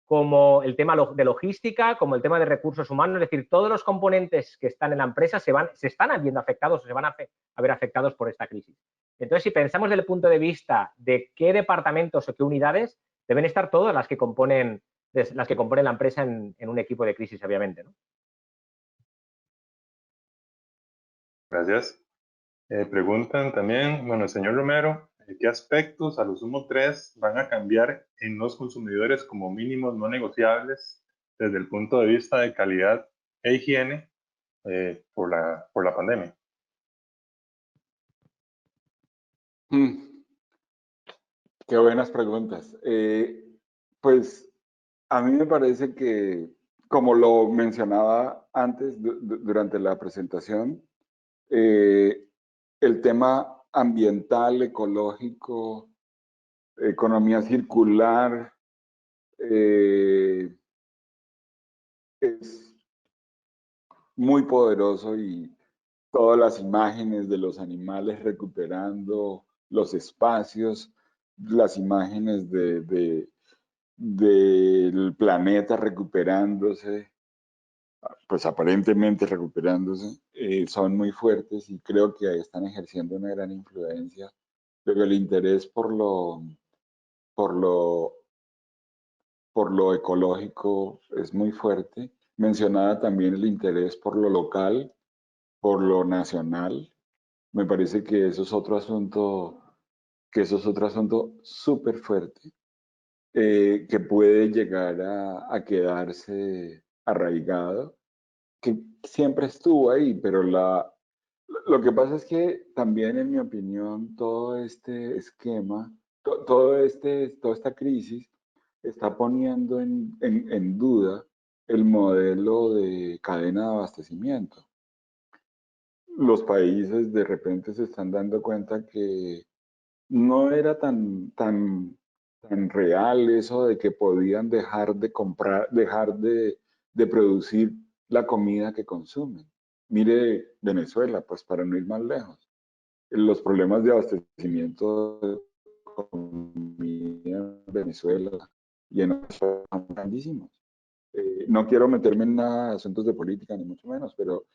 como el tema de logística, como el tema de recursos humanos, es decir, todos los componentes que están en la empresa se están viendo afectados o se van a ver afectados por esta crisis. Entonces, si pensamos desde el punto de vista de qué departamentos o qué unidades, deben estar todas las que componen la empresa en un equipo de crisis, obviamente, ¿no? Gracias. Preguntan también, bueno, señor Romero, ¿qué aspectos, a lo sumo 3, van a cambiar en los consumidores como mínimos no negociables desde el punto de vista de calidad e higiene por la pandemia? Qué buenas preguntas. Pues a mí me parece que, como lo mencionaba antes durante la presentación, el tema ambiental, ecológico, economía circular, es muy poderoso y todas las imágenes de los animales recuperando los espacios, las imágenes del planeta recuperándose, pues aparentemente recuperándose, son muy fuertes y creo que están ejerciendo una gran influencia. Pero el interés por lo ecológico es muy fuerte. Mencionaba también el interés por lo local, por lo nacional. Me parece que eso es otro asunto, súper fuerte, que puede llegar a quedarse arraigado, que siempre estuvo ahí, pero lo que pasa es que también, en mi opinión, todo este esquema, toda esta crisis está poniendo en duda el modelo de cadena de abastecimiento. Los países de repente se están dando cuenta que no era tan real eso de que podían dejar de comprar, dejar de producir la comida que consumen. Mire Venezuela, pues para no ir más lejos. Los problemas de abastecimiento de comida en Venezuela y en otros son grandísimos. No quiero meterme en asuntos de política, ni mucho menos, pero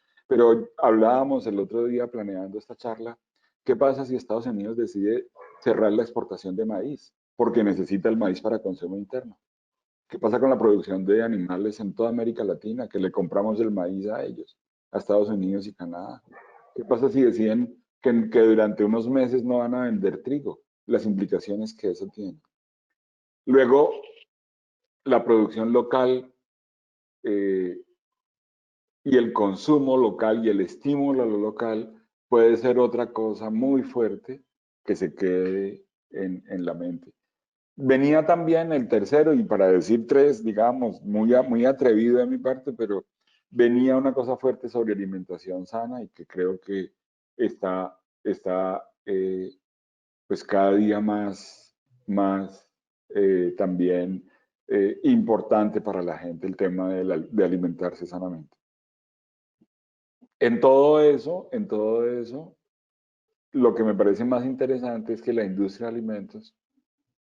hablábamos el otro día planeando esta charla. ¿Qué pasa si Estados Unidos decide cerrar la exportación de maíz porque necesita el maíz para consumo interno? ¿Qué pasa con la producción de animales en toda América Latina, que le compramos el maíz a ellos, a Estados Unidos y Canadá? ¿Qué pasa si deciden que durante unos meses no van a vender trigo? Las implicaciones que eso tiene. Luego, la producción local y el consumo local y el estímulo a lo local puede ser otra cosa muy fuerte que se quede en la mente. Venía también el tercero, y para decir tres, digamos, muy atrevido de mi parte, pero venía una cosa fuerte sobre alimentación sana y que creo que está pues cada día más también importante para la gente el tema de alimentarse sanamente. En todo eso, lo que me parece más interesante es que la industria de alimentos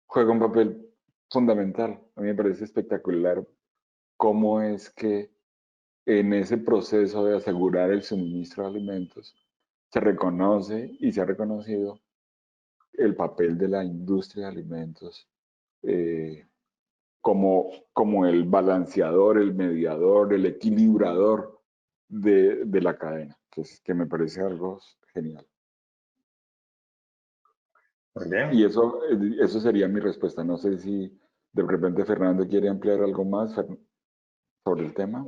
juega un papel fundamental. A mí me parece espectacular cómo es que en ese proceso de asegurar el suministro de alimentos se reconoce y se ha reconocido el papel de la industria de alimentos como el balanceador, el mediador, el equilibrador de la cadena, que me parece algo genial. Muy bien. Y eso sería mi respuesta. No sé si de repente Fernando quiere ampliar algo más sobre el tema.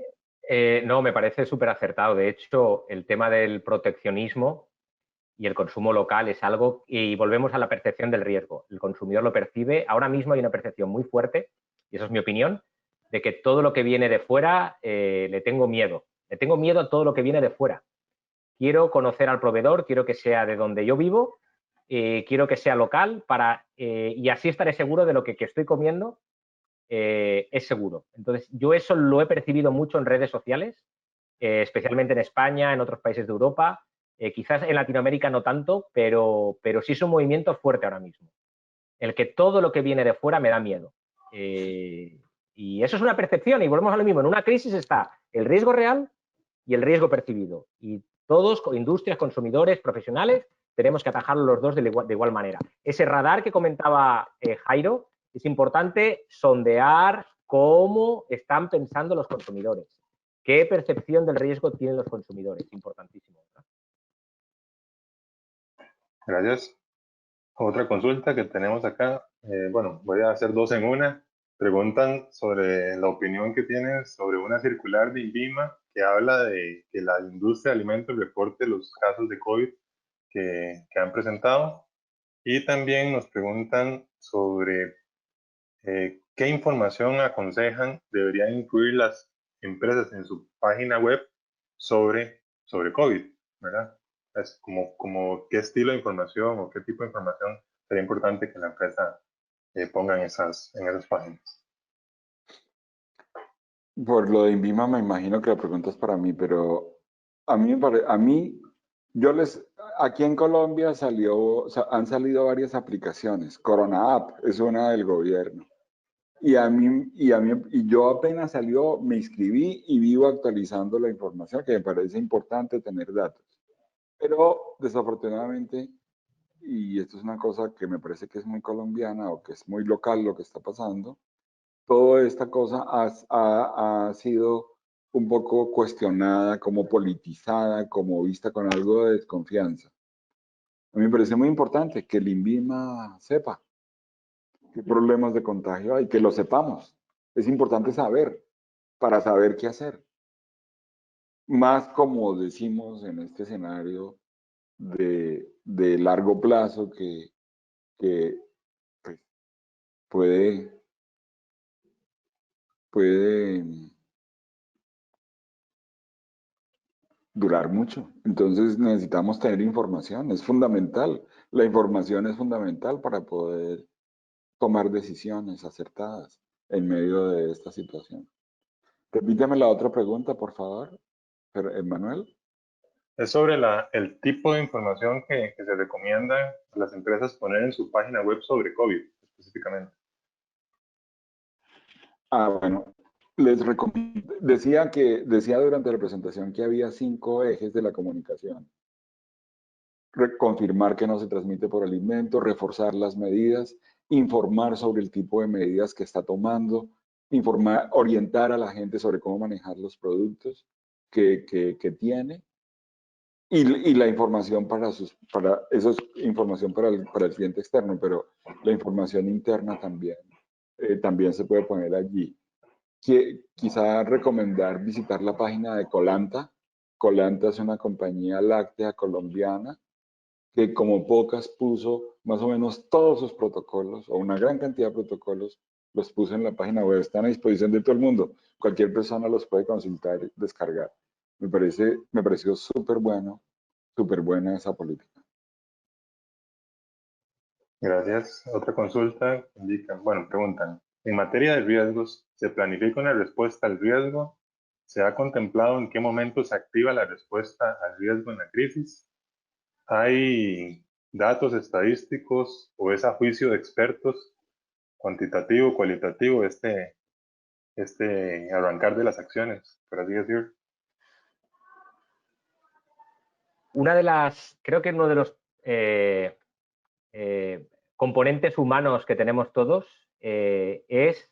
No, me parece súper acertado. De hecho, el tema del proteccionismo y el consumo local es algo, y volvemos a la percepción del riesgo. El consumidor lo percibe. Ahora mismo hay una percepción muy fuerte, y eso es mi opinión, de que todo lo que viene de fuera le tengo miedo. Le tengo miedo a todo lo que viene de fuera. Quiero conocer al proveedor, quiero que sea de donde yo vivo, quiero que sea local y así estaré seguro de lo que estoy comiendo es seguro. Entonces, yo eso lo he percibido mucho en redes sociales, especialmente en España, en otros países de Europa. Quizás en Latinoamérica no tanto, pero sí es un movimiento fuerte ahora mismo. El que todo lo que viene de fuera me da miedo. Y eso es una percepción, y volvemos a lo mismo. En una crisis está el riesgo real y el riesgo percibido. Y todos, industrias, consumidores, profesionales, tenemos que atajarlo los dos de igual manera. Ese radar que comentaba Jairo, es importante sondear cómo están pensando los consumidores. ¿Qué percepción del riesgo tienen los consumidores? Importantísimo, ¿no? Gracias. Otra consulta que tenemos acá, bueno, voy a hacer dos en una. Preguntan sobre la opinión que tienes sobre una circular de INVIMA que habla de que la industria de alimentos reporte los casos de COVID que han presentado. Y también nos preguntan sobre qué información aconsejan deberían incluir las empresas en su página web sobre COVID, ¿verdad? Es como qué estilo de información o qué tipo de información sería importante que la empresa ponga en esas páginas. Por lo de INVIMA me imagino que la pregunta es para mí, pero aquí en Colombia han salido varias aplicaciones. Corona App es una del gobierno. Y yo apenas salió, me inscribí y vivo actualizando la información, que me parece importante tener datos. Pero desafortunadamente, y esto es una cosa que me parece que es muy colombiana o que es muy local lo que está pasando, toda esta cosa ha sido un poco cuestionada, como politizada, como vista con algo de desconfianza. A mí me parece muy importante que el INVIMA sepa qué problemas de contagio hay, que lo sepamos. Es importante saber, para saber qué hacer. Más como decimos en este escenario de largo plazo que pues, puede durar mucho. Entonces necesitamos tener información, es fundamental. La información es fundamental para poder tomar decisiones acertadas en medio de esta situación. Repítame la otra pregunta, por favor, Manuel. Es sobre el tipo de información que se recomienda a las empresas poner en su página web sobre COVID específicamente. Bueno, les recomiendo, decía durante la presentación que había 5 ejes de la comunicación. Confirmar que no se transmite por alimento, reforzar las medidas, informar sobre el tipo de medidas que está tomando, orientar a la gente sobre cómo manejar los productos que tiene, y la información eso es información para el cliente externo, pero la información interna también se puede poner allí. Quizá recomendar visitar la página de Colanta, Colanta es una compañía láctea colombiana que como pocas puso más o menos todos sus protocolos, o una gran cantidad de protocolos, los puso en la página web. Están a disposición de todo el mundo. Cualquier persona los puede consultar y descargar. Me pareció súper buena esa política. Gracias. Otra consulta indica, preguntan, en materia de riesgos, ¿se planifica una respuesta al riesgo? ¿Se ha contemplado en qué momento se activa la respuesta al riesgo en la crisis? ¿Hay datos estadísticos o es a juicio de expertos, cuantitativo, cualitativo, este arrancar de las acciones, por así decir? Creo que uno de los componentes humanos que tenemos todos es,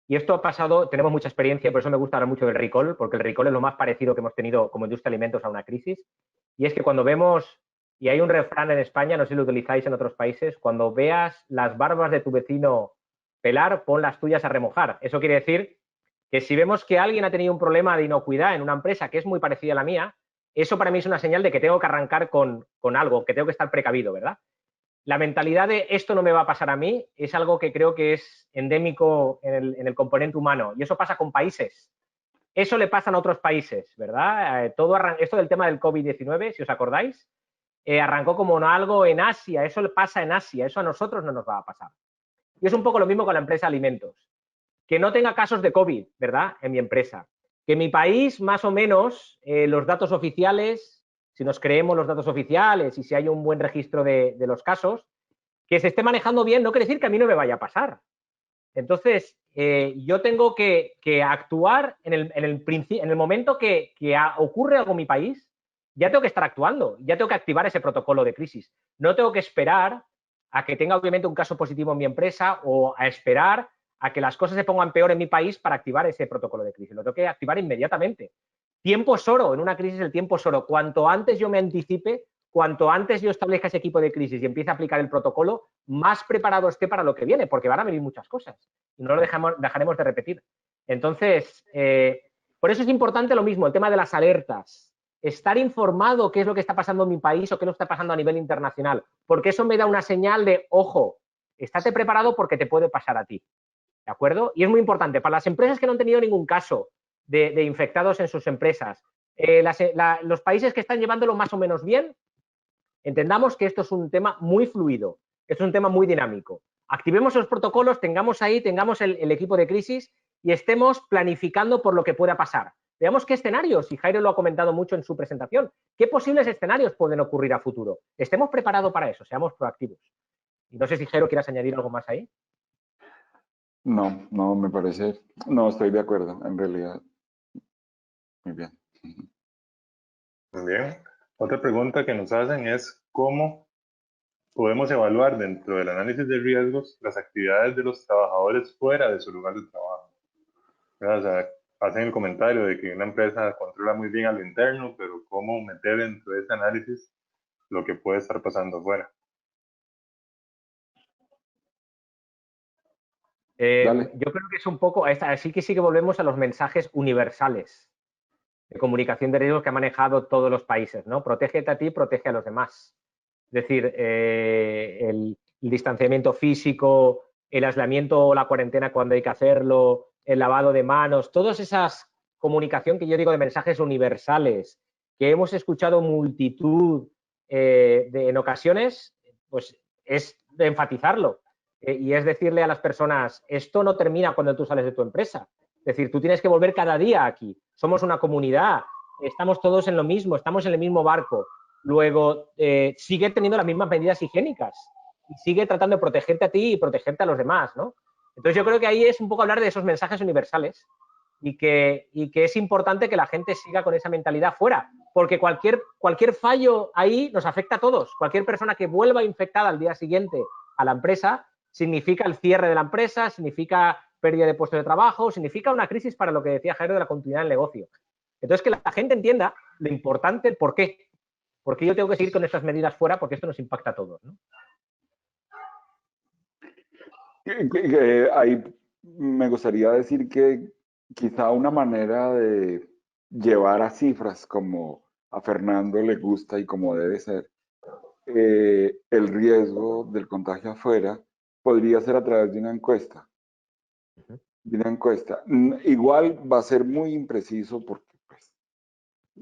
y esto ha pasado, tenemos mucha experiencia, por eso me gusta hablar mucho del recall, porque el recall es lo más parecido que hemos tenido como industria de alimentos a una crisis, y es que cuando vemos, y hay un refrán en España, no sé si lo utilizáis en otros países, cuando veas las barbas de tu vecino pelar, pon las tuyas a remojar. Eso quiere decir que si vemos que alguien ha tenido un problema de inocuidad en una empresa que es muy parecida a la mía, eso para mí es una señal de que tengo que arrancar con algo, que tengo que estar precavido, ¿verdad? La mentalidad de esto no me va a pasar a mí es algo que creo que es endémico en el componente humano, y eso pasa con países. Eso le pasa a otros países, ¿verdad? Esto del tema del COVID-19, si os acordáis, arrancó como algo en Asia, eso le pasa en Asia, eso a nosotros no nos va a pasar. Y es un poco lo mismo con la empresa de alimentos. Que no tenga casos de COVID, ¿verdad? En mi empresa. Que en mi país, más o menos, los datos oficiales, si nos creemos los datos oficiales y si hay un buen registro de los casos, que se esté manejando bien no quiere decir que a mí no me vaya a pasar. Entonces, yo tengo que actuar en el momento que ocurre algo en mi país, ya tengo que estar actuando, ya tengo que activar ese protocolo de crisis. No tengo que esperar a que tenga obviamente un caso positivo en mi empresa o a esperar a que las cosas se pongan peor en mi país para activar ese protocolo de crisis. Lo tengo que activar inmediatamente. Tiempo es oro, en una crisis el tiempo es oro. Cuanto antes yo me anticipe, cuanto antes yo establezca ese equipo de crisis y empiece a aplicar el protocolo, más preparado esté para lo que viene, porque van a venir muchas cosas y no lo dejaremos de repetir. Entonces, por eso es importante lo mismo, el tema de las alertas. Estar informado qué es lo que está pasando en mi país o qué es lo que está pasando a nivel internacional, porque eso me da una señal de, ojo, estate preparado porque te puede pasar a ti. ¿De acuerdo? Y es muy importante, para las empresas que no han tenido ningún caso de infectados en sus empresas, los países que están llevándolo más o menos bien, entendamos que esto es un tema muy fluido, es un tema muy dinámico. Activemos los protocolos, tengamos el equipo de crisis y estemos planificando por lo que pueda pasar. Veamos qué escenarios, y Jairo lo ha comentado mucho en su presentación, qué posibles escenarios pueden ocurrir a futuro. Estemos preparados para eso, seamos proactivos. Y no sé si Jairo quieras añadir algo más ahí. No, me parece, no estoy de acuerdo, en realidad. Muy bien. Muy bien. Otra pregunta que nos hacen es ¿cómo podemos evaluar dentro del análisis de riesgos las actividades de los trabajadores fuera de su lugar de trabajo? ¿Verdad? O sea, hacen el comentario de que una empresa controla muy bien a lo interno, pero ¿cómo meter dentro de ese análisis lo que puede estar pasando afuera? Yo creo que es un poco, así que sí que volvemos a los mensajes universales de comunicación de riesgos que han manejado todos los países, ¿no? Protégete a ti, protege a los demás. Es decir, el distanciamiento físico, el aislamiento o la cuarentena cuando hay que hacerlo, el lavado de manos, todas esas comunicación que yo digo de mensajes universales que hemos escuchado multitud en ocasiones, pues es de enfatizarlo. Y es decirle a las personas, esto no termina cuando tú sales de tu empresa. Es decir, tú tienes que volver cada día aquí. Somos una comunidad, estamos todos en lo mismo, estamos en el mismo barco. Luego, sigue teniendo las mismas medidas higiénicas y sigue tratando de protegerte a ti y protegerte a los demás, ¿no? Entonces, yo creo que ahí es un poco hablar de esos mensajes universales y que es importante que la gente siga con esa mentalidad fuera, porque cualquier fallo ahí nos afecta a todos. Cualquier persona que vuelva infectada al día siguiente a la empresa significa el cierre de la empresa, significa pérdida de puestos de trabajo, significa una crisis para lo que decía Jairo de la continuidad del negocio. Entonces, que la gente entienda lo importante, el por qué. Porque yo tengo que seguir con estas medidas fuera porque esto nos impacta a todos, ¿no? Ahí me gustaría decir que quizá una manera de llevar a cifras como a Fernando le gusta y como debe ser, el riesgo del contagio afuera podría ser a través de una encuesta. Igual va a ser muy impreciso porque pues,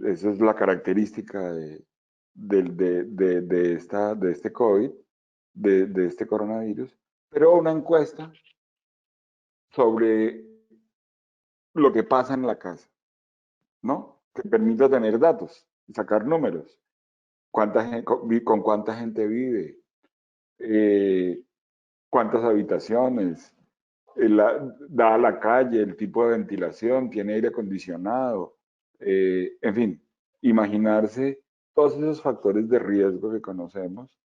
esa es la característica de este COVID, de este coronavirus, pero una encuesta sobre lo que pasa en la casa, ¿no? Que permita tener datos y sacar números. ¿Con cuánta gente vive? ¿Cuántas habitaciones? Da a la calle, el tipo de ventilación, tiene aire acondicionado, en fin, imaginarse todos esos factores de riesgo que conocemos,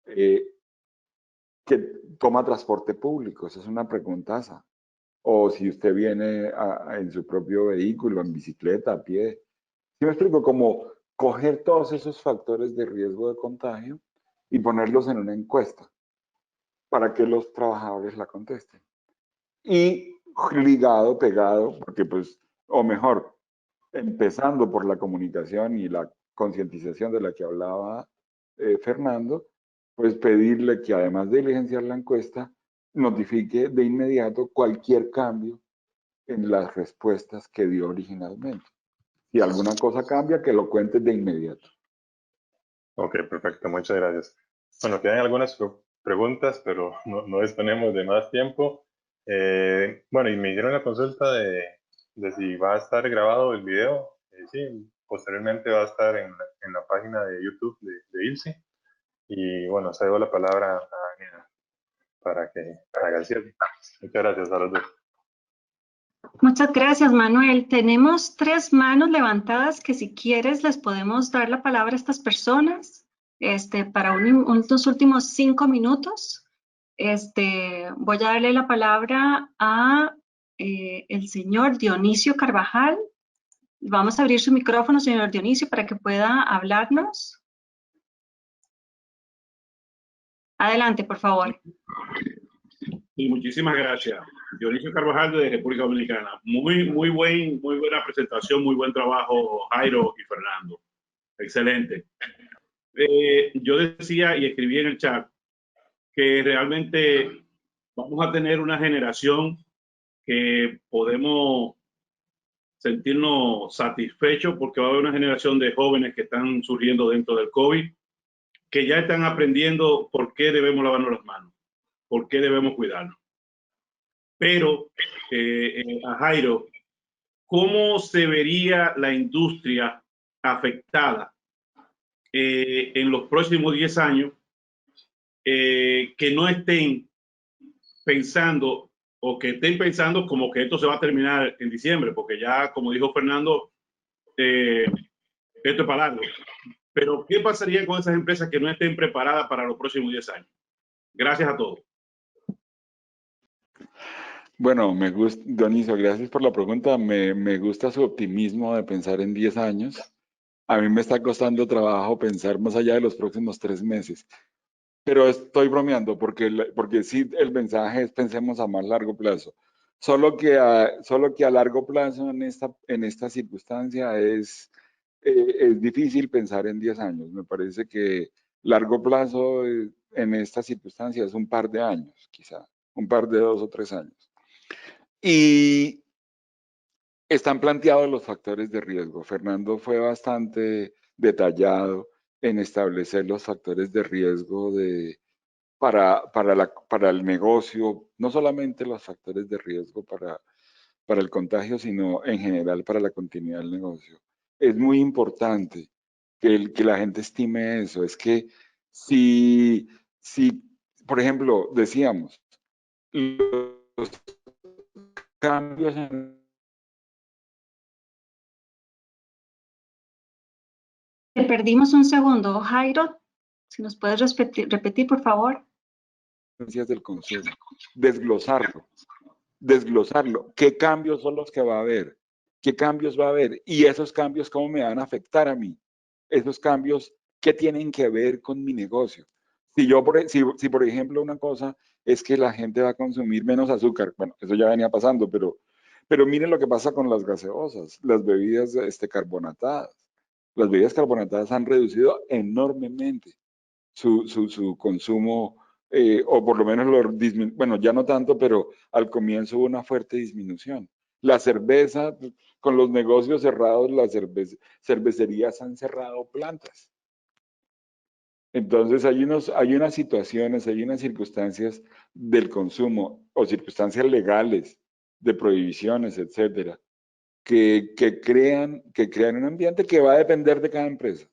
que toma transporte público, esa es una preguntaza, o si usted viene en su propio vehículo, en bicicleta, a pie. ¿Sí me explico? Como coger todos esos factores de riesgo de contagio y ponerlos en una encuesta para que los trabajadores la contesten. Y ligado, pegado, porque pues, o mejor, empezando por la comunicación y la concientización de la que hablaba Fernando, pues pedirle que además de diligenciar la encuesta, notifique de inmediato cualquier cambio en las respuestas que dio originalmente. Si alguna cosa cambia, que lo cuente de inmediato. Ok, perfecto, muchas gracias. Bueno, quedan algunas preguntas, pero no disponemos de más tiempo. Bueno, y me hicieron la consulta de si va a estar grabado el video. Sí, posteriormente va a estar en la página de YouTube de ILSI. Y bueno, cedo la palabra a Daniela para que haga el cierre. Muchas gracias a los dos. Muchas gracias, Manuel. Tenemos 3 manos levantadas que si quieres les podemos dar la palabra a estas personas para unos últimos 5 minutos. Voy a darle la palabra a el señor Dionisio Carvajal. Vamos a abrir su micrófono, señor Dionisio, para que pueda hablarnos. Adelante, por favor. Y muchísimas gracias. Dionisio Carvajal de República Dominicana. Muy buena presentación, muy buen trabajo, Jairo y Fernando. Excelente. Yo decía y escribí en el chat que realmente vamos a tener una generación que podemos sentirnos satisfechos porque va a haber una generación de jóvenes que están surgiendo dentro del COVID, que ya están aprendiendo por qué debemos lavarnos las manos, por qué debemos cuidarnos. Pero, a Jairo, ¿cómo se vería la industria afectada en los próximos 10 años que no estén pensando o que estén pensando como que esto se va a terminar en diciembre? Porque ya, como dijo Fernando, esto es para largo. Pero, ¿qué pasaría con esas empresas que no estén preparadas para los próximos 10 años? Gracias a todos. Bueno, me gusta, Dionisio, gracias por la pregunta. Me gusta su optimismo de pensar en 10 años. A mí me está costando trabajo pensar más allá de los próximos 3 meses. Pero estoy bromeando porque sí, el mensaje es pensemos a más largo plazo. Solo que a largo plazo en esta circunstancia es difícil pensar en 10 años. Me parece que largo plazo en esta circunstancia es un par de años, quizá, un par de 2 o 3 años. Y están planteados los factores de riesgo. Fernando fue bastante detallado en establecer los factores de riesgo para el negocio, no solamente los factores de riesgo para el contagio, sino en general para la continuidad del negocio. Es muy importante que la gente estime eso. Es que si por ejemplo, decíamos, los cambios en Te perdimos un segundo, Jairo. Si nos puedes repetir, por favor. del consumo, desglosarlo. ¿Qué cambios son los que va a haber? ¿Qué cambios va a haber? Y esos cambios, ¿cómo me van a afectar a mí? Esos cambios, ¿qué tienen que ver con mi negocio? Si por ejemplo una cosa es que la gente va a consumir menos azúcar, bueno, eso ya venía pasando, pero miren lo que pasa con las gaseosas, las bebidas carbonatadas. Las bebidas carbonatadas han reducido enormemente su consumo, o por lo menos bueno, ya no tanto, pero al comienzo hubo una fuerte disminución. La cerveza, con los negocios cerrados, las cervecerías han cerrado plantas. Entonces hay unas situaciones, hay unas circunstancias del consumo o circunstancias legales de prohibiciones, etcétera, que crean un ambiente que va a depender de cada empresa.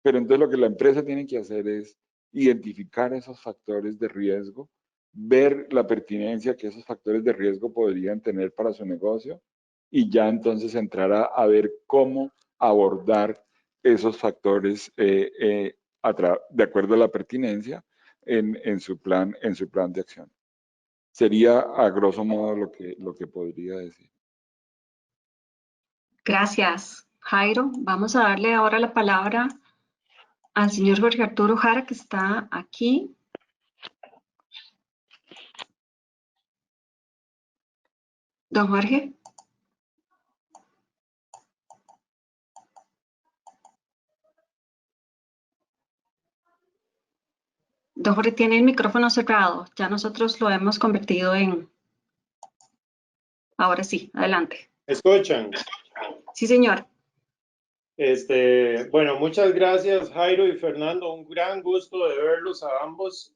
Pero entonces lo que la empresa tiene que hacer es identificar esos factores de riesgo, ver la pertinencia que esos factores de riesgo podrían tener para su negocio y ya entonces entrar a ver cómo abordar esos factores de acuerdo a la pertinencia en su plan de acción. Sería a grosso modo lo que podría decir. Gracias, Jairo. Vamos a darle ahora la palabra al señor Jorge Arturo Jara, que está aquí. Don Jorge. Don Jorge tiene el micrófono cerrado. Ya nosotros lo hemos convertido en... Ahora sí, adelante. ¿Escuchan? Sí, señor. Bueno, muchas gracias, Jairo y Fernando. Un gran gusto de verlos a ambos.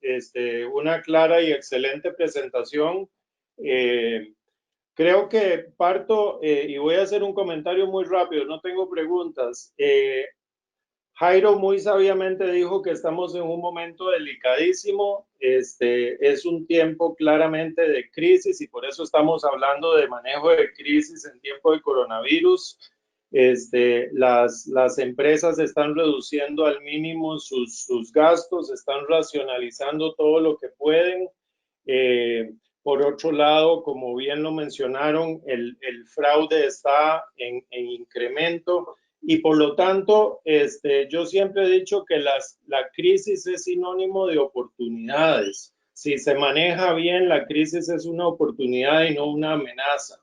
Una clara y excelente presentación. Creo que parto y voy a hacer un comentario muy rápido. No tengo preguntas. Jairo muy sabiamente dijo que estamos en un momento delicadísimo. Es un tiempo claramente de crisis y por eso estamos hablando de manejo de crisis en tiempo de coronavirus. Las empresas están reduciendo al mínimo sus gastos, están racionalizando todo lo que pueden. Por otro lado, como bien lo mencionaron, el fraude está en incremento. Y por lo tanto, yo siempre he dicho que la crisis es sinónimo de oportunidades. Si se maneja bien, la crisis es una oportunidad y no una amenaza.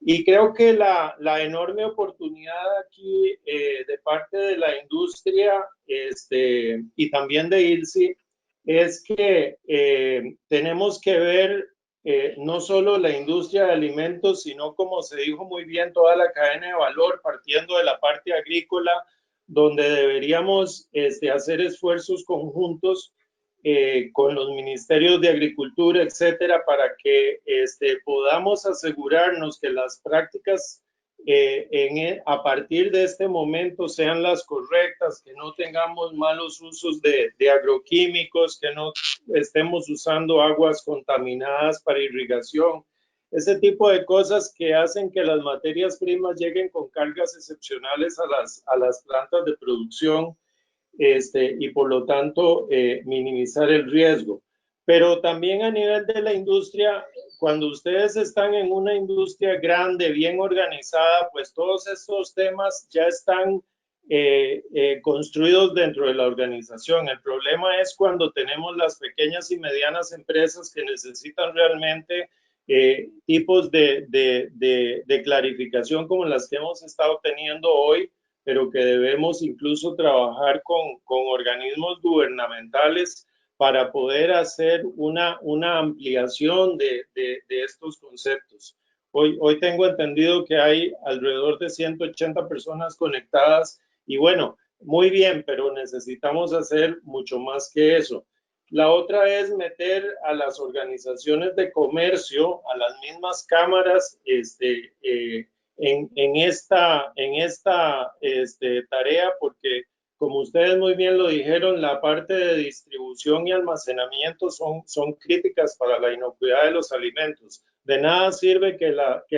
Y creo que la enorme oportunidad aquí de parte de la industria y también de ILSI es que tenemos que ver no solo la industria de alimentos, sino, como se dijo muy bien, toda la cadena de valor, partiendo de la parte agrícola, donde deberíamos hacer esfuerzos conjuntos con los ministerios de Agricultura, etcétera, para que podamos asegurarnos que las prácticas a partir de este momento sean las correctas, que no tengamos malos usos de agroquímicos, que no estemos usando aguas contaminadas para irrigación, ese tipo de cosas que hacen que las materias primas lleguen con cargas excepcionales a las plantas de producción. Y por lo tanto minimizar el riesgo. Pero también a nivel de la industria, cuando ustedes están en una industria grande, bien organizada, pues todos estos temas ya están construidos dentro de la organización. El problema es cuando tenemos las pequeñas y medianas empresas que necesitan realmente tipos de clarificación como las que hemos estado teniendo hoy, pero que debemos incluso trabajar con organismos gubernamentales para poder hacer una ampliación de estos conceptos. Hoy tengo entendido que hay alrededor de 180 personas conectadas y bueno, muy bien, pero necesitamos hacer mucho más que eso. La otra es meter a las organizaciones de comercio, a las mismas cámaras, en esta tarea, porque como ustedes muy bien lo dijeron, la parte de distribución y almacenamiento son críticas para la inocuidad de los alimentos. De nada sirve que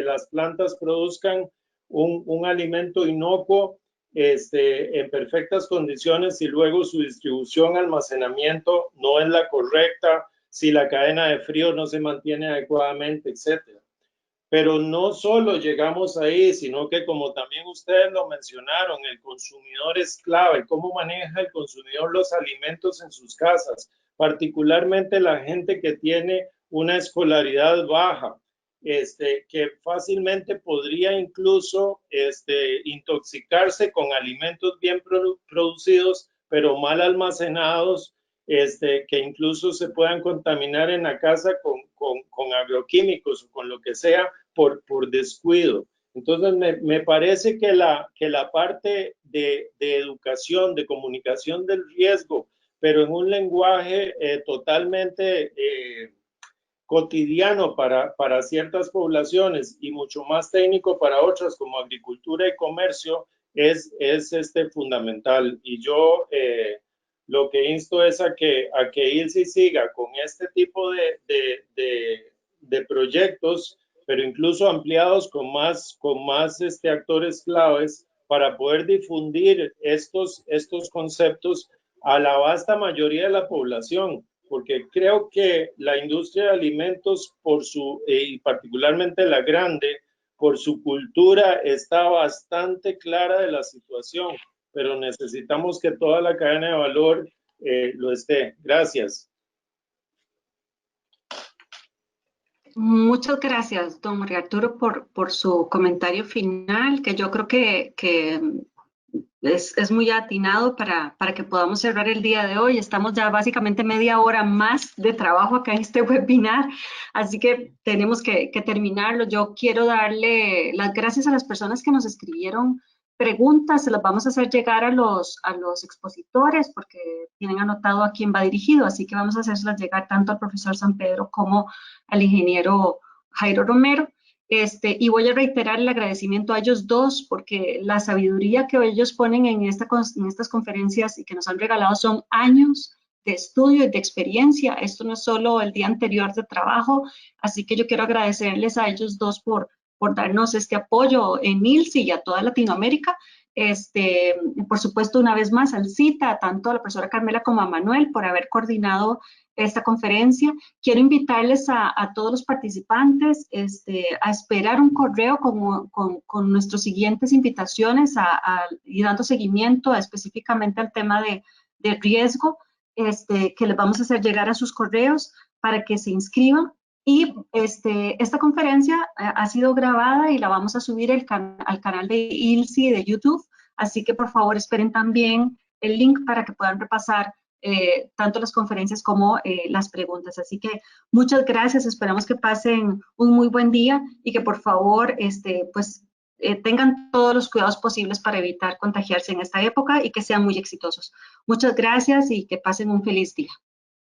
las plantas produzcan un alimento inocuo en perfectas condiciones y luego su distribución, almacenamiento no es la correcta, si la cadena de frío no se mantiene adecuadamente, etcétera. Pero no solo llegamos ahí, sino que como también ustedes lo mencionaron, el consumidor es clave. ¿Cómo maneja el consumidor los alimentos en sus casas? Particularmente la gente que tiene una escolaridad baja. que fácilmente podría incluso intoxicarse con alimentos bien producidos, pero mal almacenados, que incluso se puedan contaminar en la casa con agroquímicos o con lo que sea por descuido. Entonces, me parece que la parte de educación, de comunicación del riesgo, pero en un lenguaje totalmente cotidiano para ciertas poblaciones y mucho más técnico para otras, como agricultura y comercio, es fundamental. Y yo lo que insto es a que ILSI siga con este tipo de proyectos, pero incluso ampliados con más actores claves para poder difundir estos conceptos a la vasta mayoría de la población, porque creo que la industria de alimentos, y particularmente la grande, por su cultura, está bastante clara de la situación, pero necesitamos que toda la cadena de valor lo esté. Gracias. Muchas gracias, don María Arturo, por su comentario final, que yo creo que es muy atinado para que podamos cerrar el día de hoy. Estamos ya básicamente media hora más de trabajo acá en este webinar, así que tenemos que terminarlo. Yo quiero darle las gracias a las personas que nos escribieron preguntas, se las vamos a hacer llegar a los expositores porque tienen anotado a quién va dirigido, así que vamos a hacerlas llegar tanto al profesor San Pedro como al ingeniero Jairo Romero. Y voy a reiterar el agradecimiento a ellos dos porque la sabiduría que ellos ponen en estas conferencias y que nos han regalado son años de estudio y de experiencia. Esto no es solo el día anterior de trabajo, así que yo quiero agradecerles a ellos dos por darnos este apoyo en ILSI y a toda Latinoamérica. Por supuesto, una vez más al CITA, tanto a la profesora Carmela como a Manuel por haber coordinado esta conferencia. Quiero invitarles a todos los participantes a esperar un correo con nuestras siguientes invitaciones y dando seguimiento específicamente al tema de riesgo, que les vamos a hacer llegar a sus correos para que se inscriban. Y esta conferencia ha sido grabada y la vamos a subir al canal de ILSI de YouTube, así que por favor esperen también el link para que puedan repasar tanto las conferencias como las preguntas. Así que muchas gracias, esperamos que pasen un muy buen día y que por favor tengan todos los cuidados posibles para evitar contagiarse en esta época y que sean muy exitosos. Muchas gracias y que pasen un feliz día.